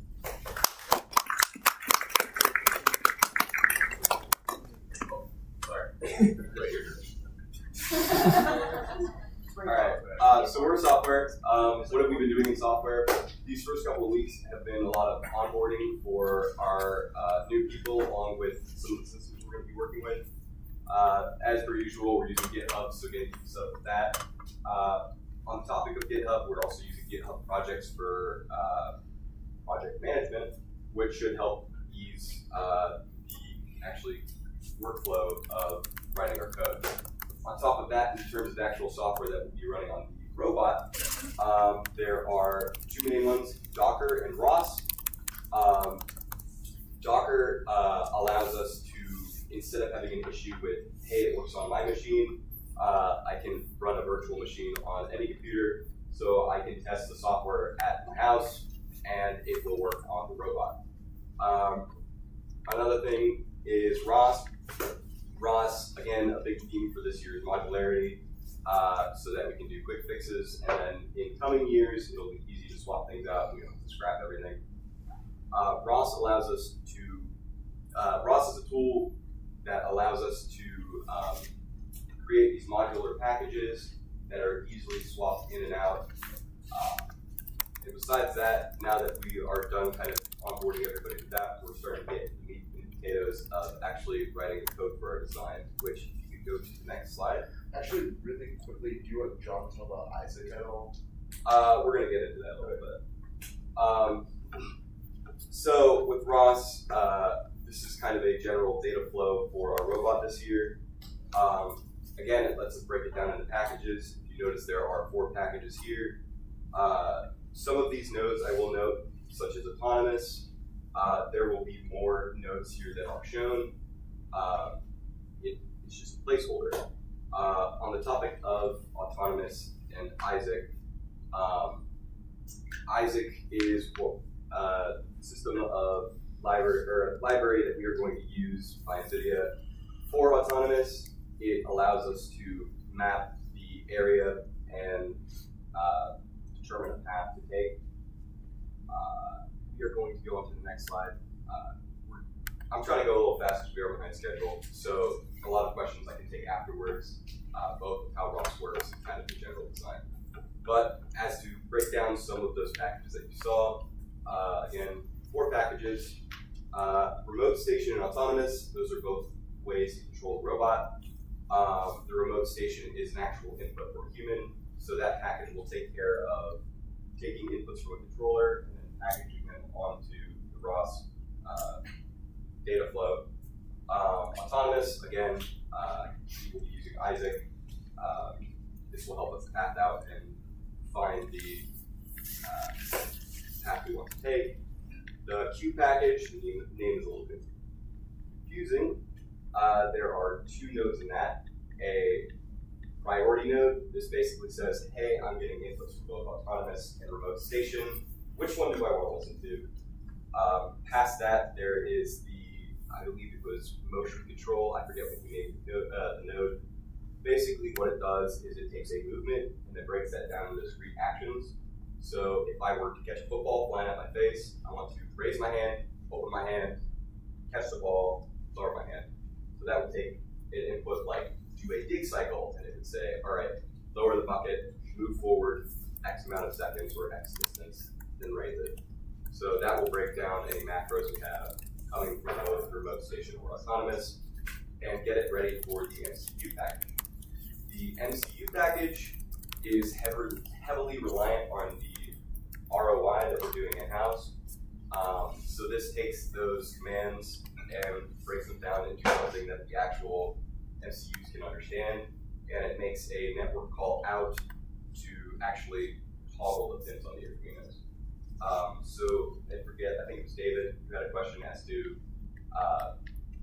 Alright, so we're software. What have we been doing in software? These first couple of weeks have been a lot of onboarding for our new people, along with some of the systems we're going to be working with. As per usual, we're using GitHub, so getting set up with that. On the topic of GitHub, we're also using GitHub projects for project management, which should help ease the actually workflow of writing our code. On top of that, in terms of the actual software that will be running on the robot, there are 2 main ones, Docker and ROS. Docker allows us to, instead of having an issue with, hey, it works on my machine, I can run a virtual machine on any computer, so I can test the software at my house, and it will work on the robot. Another thing is ROS. ROS, again, a big theme for this year is modularity, so that we can do quick fixes, and then in coming years, it'll be easy to swap things out, we don't have to scrap everything. ROS allows us to, ROS is a tool that allows us to create these modular packages that are easily swapped in and out. And besides that, now that we are done kind of onboarding everybody with that, we're starting to get the meat and potatoes of actually writing the code for our design, which if you could go to the next slide. Actually, really quickly, do you want John to know about Isaac at all? We're going to get into that a little bit. So with ROS, this is kind of a general data flow for our robot this year. Again, it lets us break it down into packages. If you notice, there are 4 packages here. Some of these nodes I will note, such as autonomous. There will be more nodes here that are shown. It's just a placeholder. On the topic of autonomous and Isaac. Isaac is a system of library that we are going to use by NVIDIA for autonomous. It allows us to map the area and determine a path to take. We are going to go on to the next slide. I'm trying to go a little fast because we are behind schedule, so a lot of questions I can take afterwards, both how ROS works and kind of the general design. But as to break down some of those packages that you saw, again, 4 packages. Remote, station, and autonomous, those are both ways to control the robot. The remote station is an actual input for a human, so that package will take care of taking inputs from a controller and then packaging them onto the ROS data flow. Autonomous, again, we will be using Isaac. This will help us path out and find the path we want to take. The Q package, the name is a little bit confusing. There are 2 nodes in that. A priority node, this basically says, hey, I'm getting inputs from both autonomous and remote station. Which one do I want to listen to? Past that, there is I believe it was motion control. I forget what we named the node. Basically, what it does is it takes a movement and it breaks that down into discrete actions. So if I were to catch a football flying at my face, I want to raise my hand, open my hand, catch the ball, lower my hand. So that would take an input like do a dig cycle, and it would say, all right, lower the bucket, move forward X amount of seconds or X distance, then raise it. So that will break down any macros we have coming from both the remote station or autonomous, and get it ready for the MCU package. The MCU package is heavily reliant on the ROI that we're doing in-house. So this takes those commands and breaks them down into something that the actual MCUs can understand, and it makes a network call out to actually toggle the pins on the Arduinos. So I forget, I think it was David who had a question as to,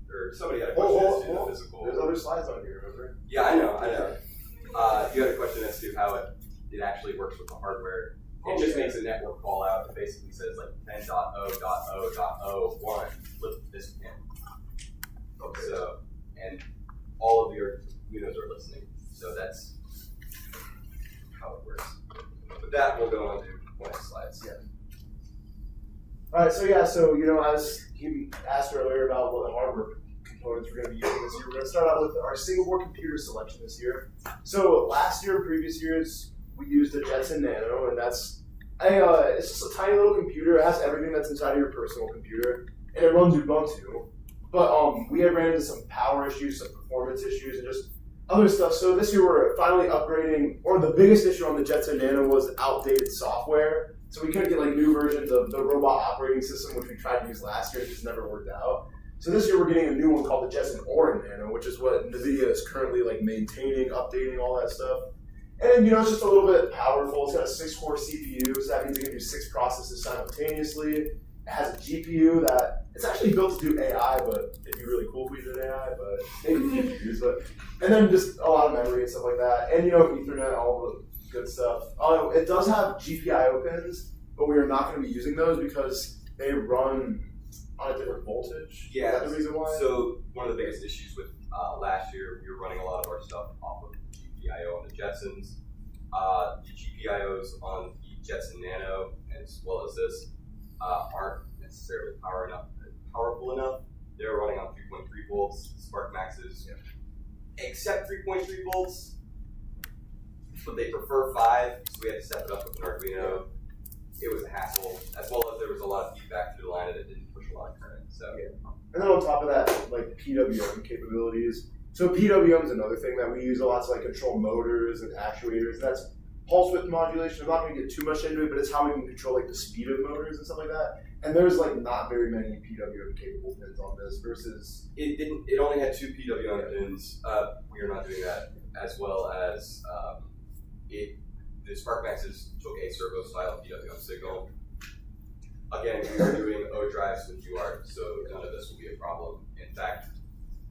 or somebody had a question as to the physical. There's other slides on here, remember? Yeah, I know. You had a question as to how it actually works with the hardware. It just makes a network call out. It basically says like 10.0.0.01, flip this pin. Okay. So, and all of your Arduinos are listening. So that's how it works. With that, we'll go on to the next slides. Yeah. All right, so as he asked earlier about what hardware components we're going to be using this year, we're going to start out with our single board computer selection this year. So last year, previous years, we used a Jetson Nano, and it's just a tiny little computer. It has everything that's inside of your personal computer, and it runs Ubuntu. But we had ran into some power issues, some performance issues, and just other stuff. So this year we're finally upgrading, or the biggest issue on the Jetson Nano was outdated software. So we couldn't get like new versions of the robot operating system, which we tried to use last year. It just never worked out. So this year we're getting a new one called the Jetson Orin Nano, which is what NVIDIA is currently like maintaining, updating, all that stuff. And it's just a little bit powerful. It's got a 6-core CPU, so that means it can do 6 processes simultaneously. It has a GPU that it's actually built to do AI, but it'd be really cool if we did AI, but maybe GPUs. And then just a lot of memory and stuff like that. And Ethernet, all the good stuff. It does have GPIO pins, but we are not going to be using those because they run on a different voltage. Yeah, is that the reason why? So one of the biggest issues with last year, we were running a lot of our stuff off of GPIO on the Jetsons. The GPIOs on the Jetson Nano, as well as this, aren't necessarily powerful enough. They're running on 3.3 volts. Spark Maxes accept 3.3 volts, but they prefer 5, so we had to set it up with an Arduino. It was a hassle, as well as there was a lot of feedback through the line and it didn't push a lot of current. So And then on top of that, like PWM capabilities. So PWM is another thing that we use a lot to like control motors and actuators. That's pulse width modulation. I'm not going to get too much into it, but it's how we can control like the speed of motors and stuff like that. And there's like not very many PWM capable pins on this versus it only had 2 PWM pins. We are not doing that, as well as the Spark Maxes took a servo style PWM signal. Again, we are doing O drives with UART, so none of this will be a problem. In fact,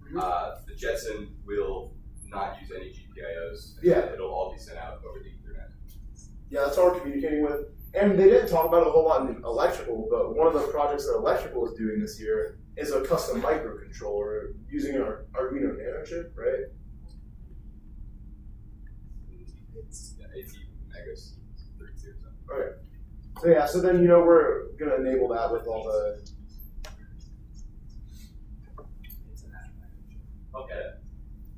the Jetson will not use any GPIOs. Yeah. It'll all be sent out over the Ethernet. Yeah, that's all we're communicating with. And they didn't talk about it a whole lot in electrical, but one of the projects that electrical is doing this year is a custom microcontroller using an Arduino Nano chip, right? It's 18 megas, 32 or something. Okay. So yeah, so then we're gonna enable that with all the. Okay.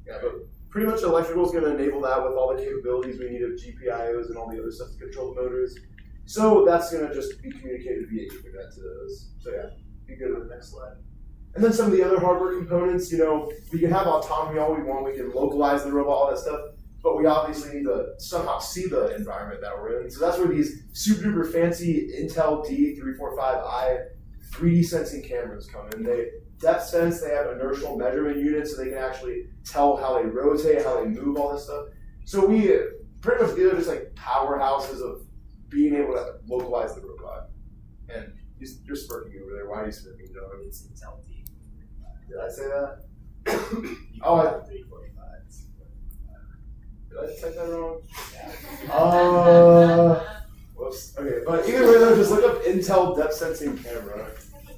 Yeah, but pretty much electrical is gonna enable that with all the capabilities we need of GPIOs and all the other stuff to control the motors. So that's gonna just be communicated via Ethernet to those. So yeah, be good with the next slide. And then some of the other hardware components, we can have autonomy all we want, we can localize the robot, all that stuff, but we obviously need to somehow see the environment that we're in. So that's where these super duper fancy Intel D345i 3D sensing cameras come in. They depth sense, they have inertial measurement units, so they can actually tell how they rotate, how they move, all this stuff. So we pretty much these are just like powerhouses of being able to localize the robot. And you're smirking over there. Why are you smirking, John? It's Intel D. Did I say that? Oh, did I type that wrong? Whoops. Okay, but either way though, just look up Intel depth sensing camera,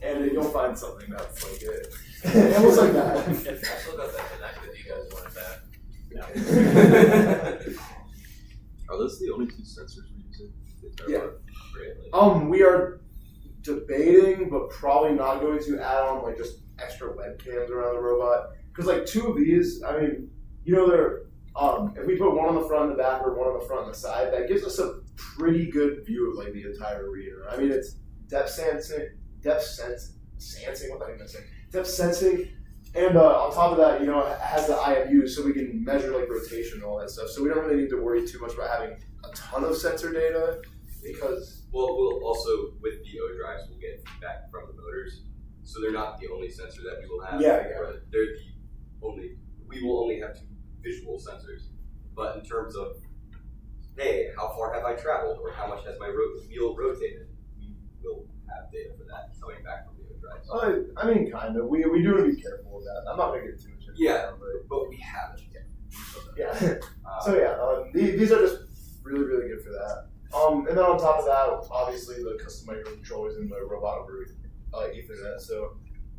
and you'll find something that's like it. It looks like that. I still got that connected. You guys want it back? Are those the only two sensors we're using? Yeah. Really? We are debating, but probably not going to add on like just extra webcams around the robot. Because like two of these, I mean, they're if we put one on the front and the back or one on the front and the side, that gives us a pretty good view of like the entire arena. I mean, it's depth sensing, what am I even saying? Depth sensing, and on top of that, it has the IMU, so we can measure like rotation and all that stuff. So we don't really need to worry too much about having a ton of sensor data because. Well, we'll also with the O drives, we'll get feedback from the motors, so they're not the only sensor that we will have. Yeah. They're the only. We will only have two visual sensors, but in terms of, hey, how far have I traveled, or how much has my wheel rotated, we will have data for that coming back from the O drives. I mean, kind of. We do want to be careful with that. I'm not going to get too much into that, but we have it. Yeah. So yeah, these are just really, really good for that. And then on top of that, obviously the custom microcontrollers and the robot over Ethernet. So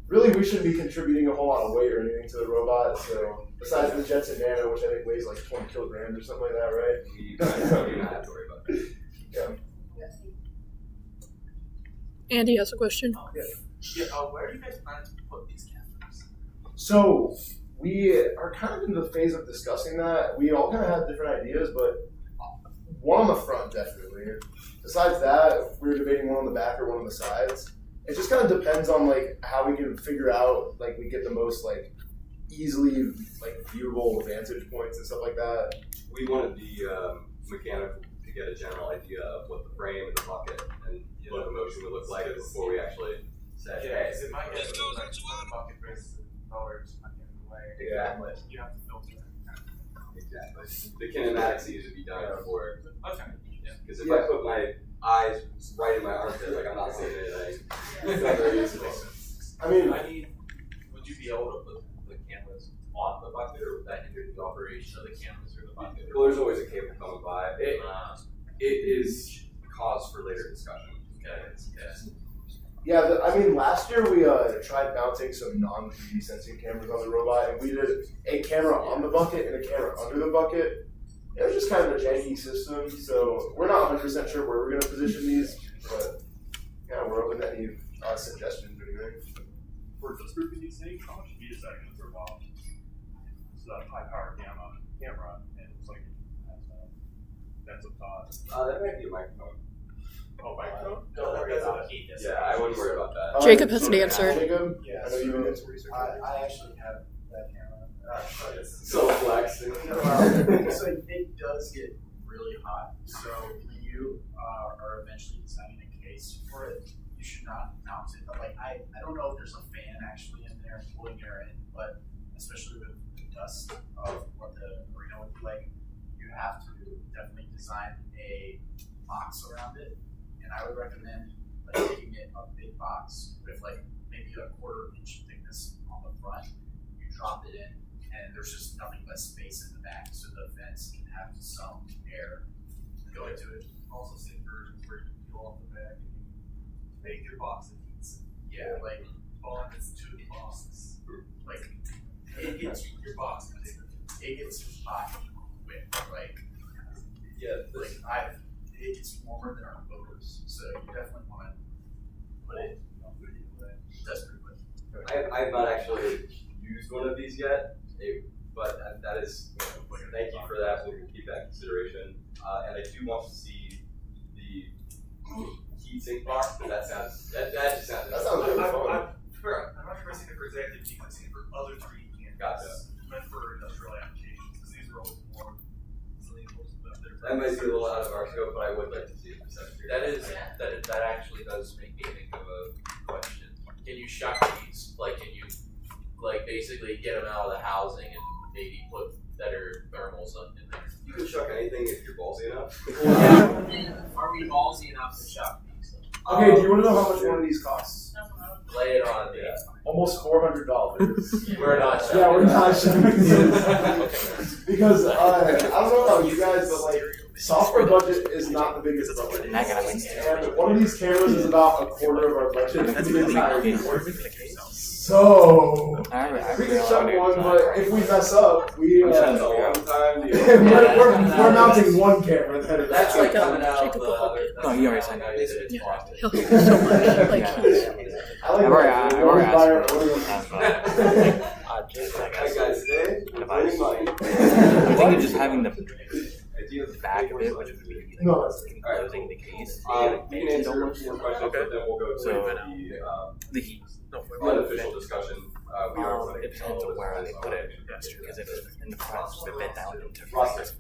really, we shouldn't be contributing a whole lot of weight or anything to the robot. So besides the Jetson Nano, which I think weighs like 20 kilograms or something like that, right? We don't have to worry about it. Yeah. Andy has a question. Where do you guys plan to put these cameras? So we are kind of in the phase of discussing that. We all kind of have different ideas, but one on the front, definitely. Besides that, we're debating one on the back or one on the sides. It just kind of depends on like how we can figure out like we get the most like easily like viewable vantage points and stuff like that. We wanted the mechanical to get a general idea of what the frame and the bucket and what the motion would look like before we actually said, hey, it might get the bucket races and motors might get in the way. Exactly. You have to filter it. Exactly. The kinematics needs to be done before. Okay. Because if I put my eyes right in my armpit, like I'm not seeing anything. It's not very useful. I mean, would you be able to put the cameras on the bucket, or would that hinder the operation of the cameras or the bucket? Well, there's always a cable coming by. It is cause for later discussion. Okay. Yeah, I mean, last year we tried mounting some non-3D sensing cameras on the robot, and we did a camera on the bucket and a camera under the bucket. It was just kind of a janky system, so we're not 100% sure where we're going to position these, but yeah, we're open to any suggestions or anything. For this group of these things, how much heat is that going to throw off? It's a high power camera, and it's like, that's a thought. That might be a microphone. Oh, microphone? Don't worry about heat. Yeah, I wouldn't worry about that. Jacob has an answer. Jacob? Yeah, I know you've been doing some research. I actually have that camera. So flexing. So it does get really hot. So when you are eventually designing a case for it, you should not mount it. Like I don't know if there's a fan actually in there pulling air in, but especially with the dust of what the arena would be like, you have to definitely design a box around it. And I would recommend like making it a big box with like maybe a 1/4 inch thickness on the front. You drop it in, and there's just nothing but space in the back, so the vents can have some air go into it. It's warmer than our motors, so you definitely want to put it away. That's pretty much. I have not actually used one of these yet, but that is, thank you for that. We'll keep that in consideration. And I do want to see the heat sink box, but that just sounds really fun. I'm not sure I've seen it for executive teams. I've seen it for other 3D cameras. Gotcha. Meant for industrial applications, because these are always more That might be a little out of our scope, but I would like to see it. That actually does make me think of a question. Can you shock these? Like, can you basically get them out of the housing and maybe put better thermals in there? You can chuck anything if you're ballsy enough. Are we ballsy enough to shock these? Okay, do you want to know how much one of these costs? Lay it on me. Almost $400. We're not shocking. Yeah, we're not shocking. Because I don't know about you guys, but like software budget is not the biggest budget. And one of these cameras is about a quarter of our budget for the entire year. So we can shut one, but if we mess up, we're mounting one camera instead of That's like coming out Jacob the other. No, he already signed He'll hate you so much. Like I like that. We always buy our own. Hi guys, today we're winning money. I'm thinking just having the back of it, which would be No, closing the case. We can answer more questions, but then we'll go to The heat. the unofficial discussion. We are running It depends on where they put it. Because if it's in the front, it's a bit down into process.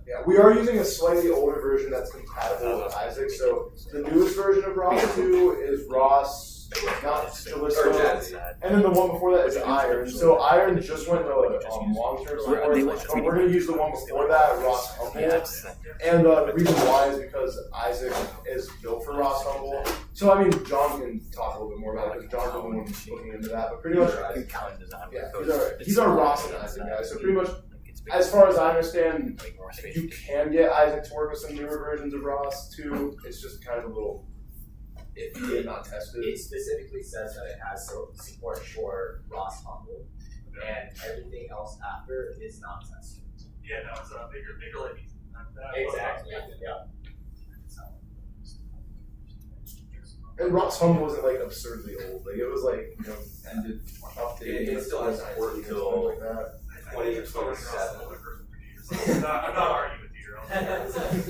Yeah, we are using a slightly older version that's compatible with Isaac. So the newest version of ROS 2 is ROS, not Stellisto, and then the one before that is Iron. So Iron just went to long-term support, but we're going to use the one before that, ROS Humble. And the reason why is because Isaac is built for ROS Humble. So I mean, John can talk a little bit more about it because John's the one looking into that. But pretty much, yeah, he's our ROS and Isaac guy. So pretty much, as far as I understand, you can get Isaac to work with some newer versions of ROS too. It's just kind of a little iffy and not tested. It specifically says that it has support for ROS Humble, and everything else after is not tested. Yeah, no, it's bigger like these. Exactly. Yeah. And ROS Humble wasn't like absurdly old. Like it was like ended updated. It still has support until like that. 2027. I'm not arguing with you.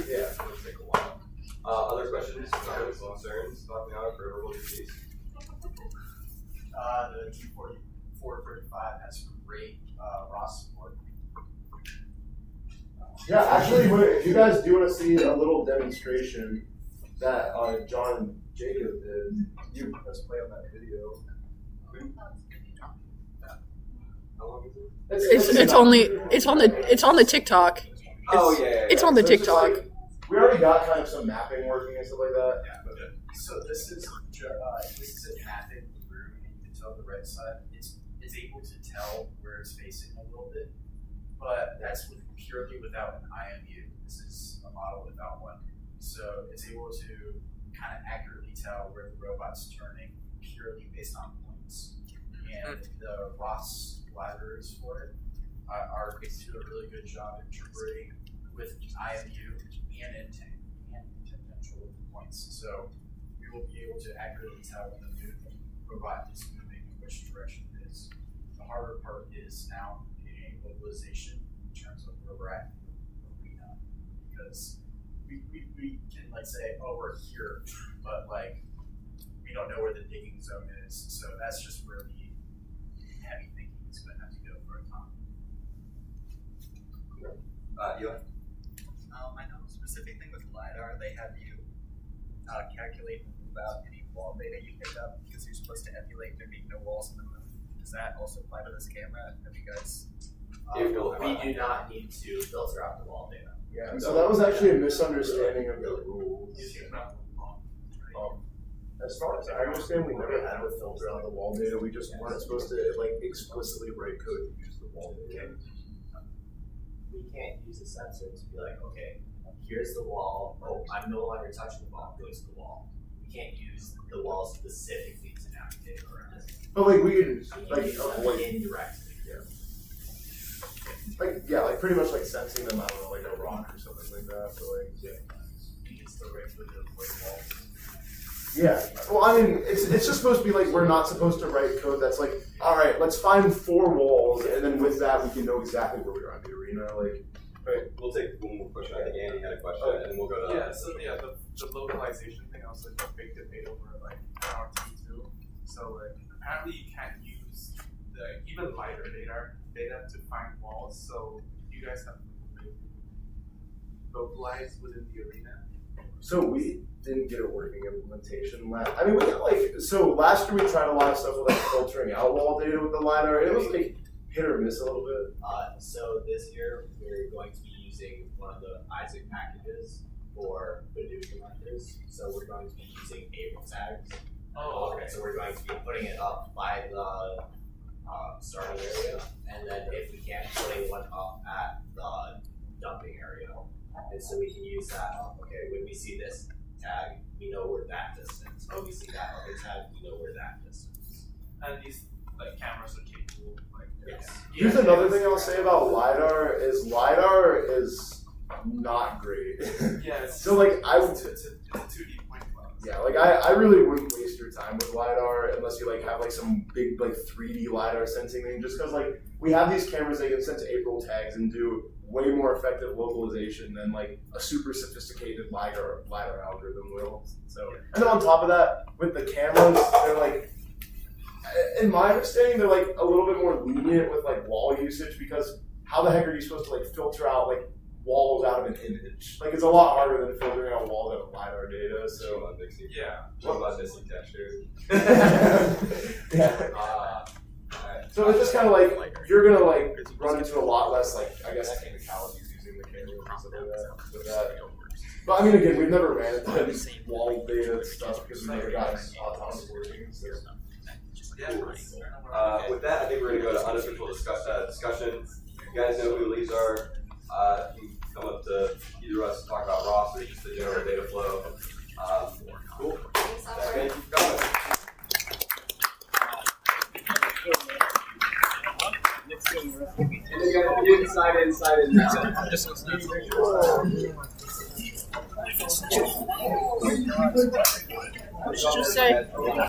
Yeah. It'll take a while. Other questions, comments, concerns about the honor for Robotics? The G435 has great ROS support. Yeah, actually, if you guys do want to see a little demonstration that John and Jacob did, you let's play on that video. How long is it? it's on the TikTok. It's on the TikTok. We already got kind of some mapping working and stuff like that. Yeah. So this is it mapping the room, and you can tell the right side. It's able to tell where it's facing a little bit, but that's purely without an IMU. This is a model without one, so it's able to kind of accurately tell where the robot's turning purely based on points. And the ROS libraries for it are do a really good job interpreting with IMU and tangential points. So we will be able to accurately tell when the robot is moving and which direction it is. The harder part is now getting localization in terms of where we're at in the arena, because we can like say, oh, we're here, but like we don't know where the digging zone is. So that's just where the heavy thinking is going to have to go for a time. Eli? I know a specific thing with LiDAR, they have you calculate and move out any wall data you pick up because you're supposed to emulate there being no walls in the room. Does that also apply to this camera? Have you guys? We do not need to filter out the wall data. Yeah, so that was actually a misunderstanding of the rules. As far as I understand, we never had to filter out the wall data. We just weren't supposed to like explicitly write code to use the wall data. We can't use a sensor to be like, okay, here's the wall. Oh, I'm no longer touching the wall. Go to the wall. We can't use the wall specifically to navigate around. But like we could like avoid indirectly. Yeah. like yeah, like pretty much like sensing them out of like a rock or something like that. So like yeah. Well, I mean, it's just supposed to be like we're not supposed to write code that's like, all right, let's find 4 walls, and then with that we can know exactly where we are in the arena. Like, right, we'll take one more question. I think Andy had a question, and then we'll go to the localization thing, I was like a big debate over like our T2. So like apparently you can't use the even lighter data to find walls. So you guys have to localize within the arena. so we didn't get a working implementation last. I mean, we got like so last year we tried a lot of stuff with like filtering out wall data with the LiDAR. It was like hit or miss a little bit. So this year we're going to be using one of the Isaac packages for Hadoop connectors. So we're going to be using April tags. Oh, okay. So we're going to be putting it up by the starting area, and then if we can, putting one up at the dumping area. And so we can use that up. Okay, when we see this tag, we know we're that distance. When we see that other tag, we know we're that distance. And these like cameras are capable like yes. Here's another thing I'll say about LiDAR is not great. Yeah. So like I would. It's a 2D point cloud. Yeah, like I really wouldn't waste your time with LiDAR unless you like have like some big like 3D LiDAR sensing thing, just because like we have these cameras that can sense April tags and do way more effective localization than like a super sophisticated LiDAR algorithm will. So, and then on top of that, with the cameras, they're like, in my understanding, they're like a little bit more lenient with like wall usage, because how the heck are you supposed to like filter out like walls out of an image? Like it's a lot harder than filtering out walls out of LiDAR data. So yeah. What about this texture? yeah. So it's just kind of like you're gonna like run into a lot less like I guess technicalities using the camera and stuff like that with that. But I mean, again, we've never ran into any wall data and stuff because we've never gotten autonomous working. So. With that, I think we're gonna go to unofficial discussion. You guys know who the leads are. You can come up to either of us to talk about Ross or just the general data flow. Cool. Thank you for coming. And then you have to do inside now. Just say.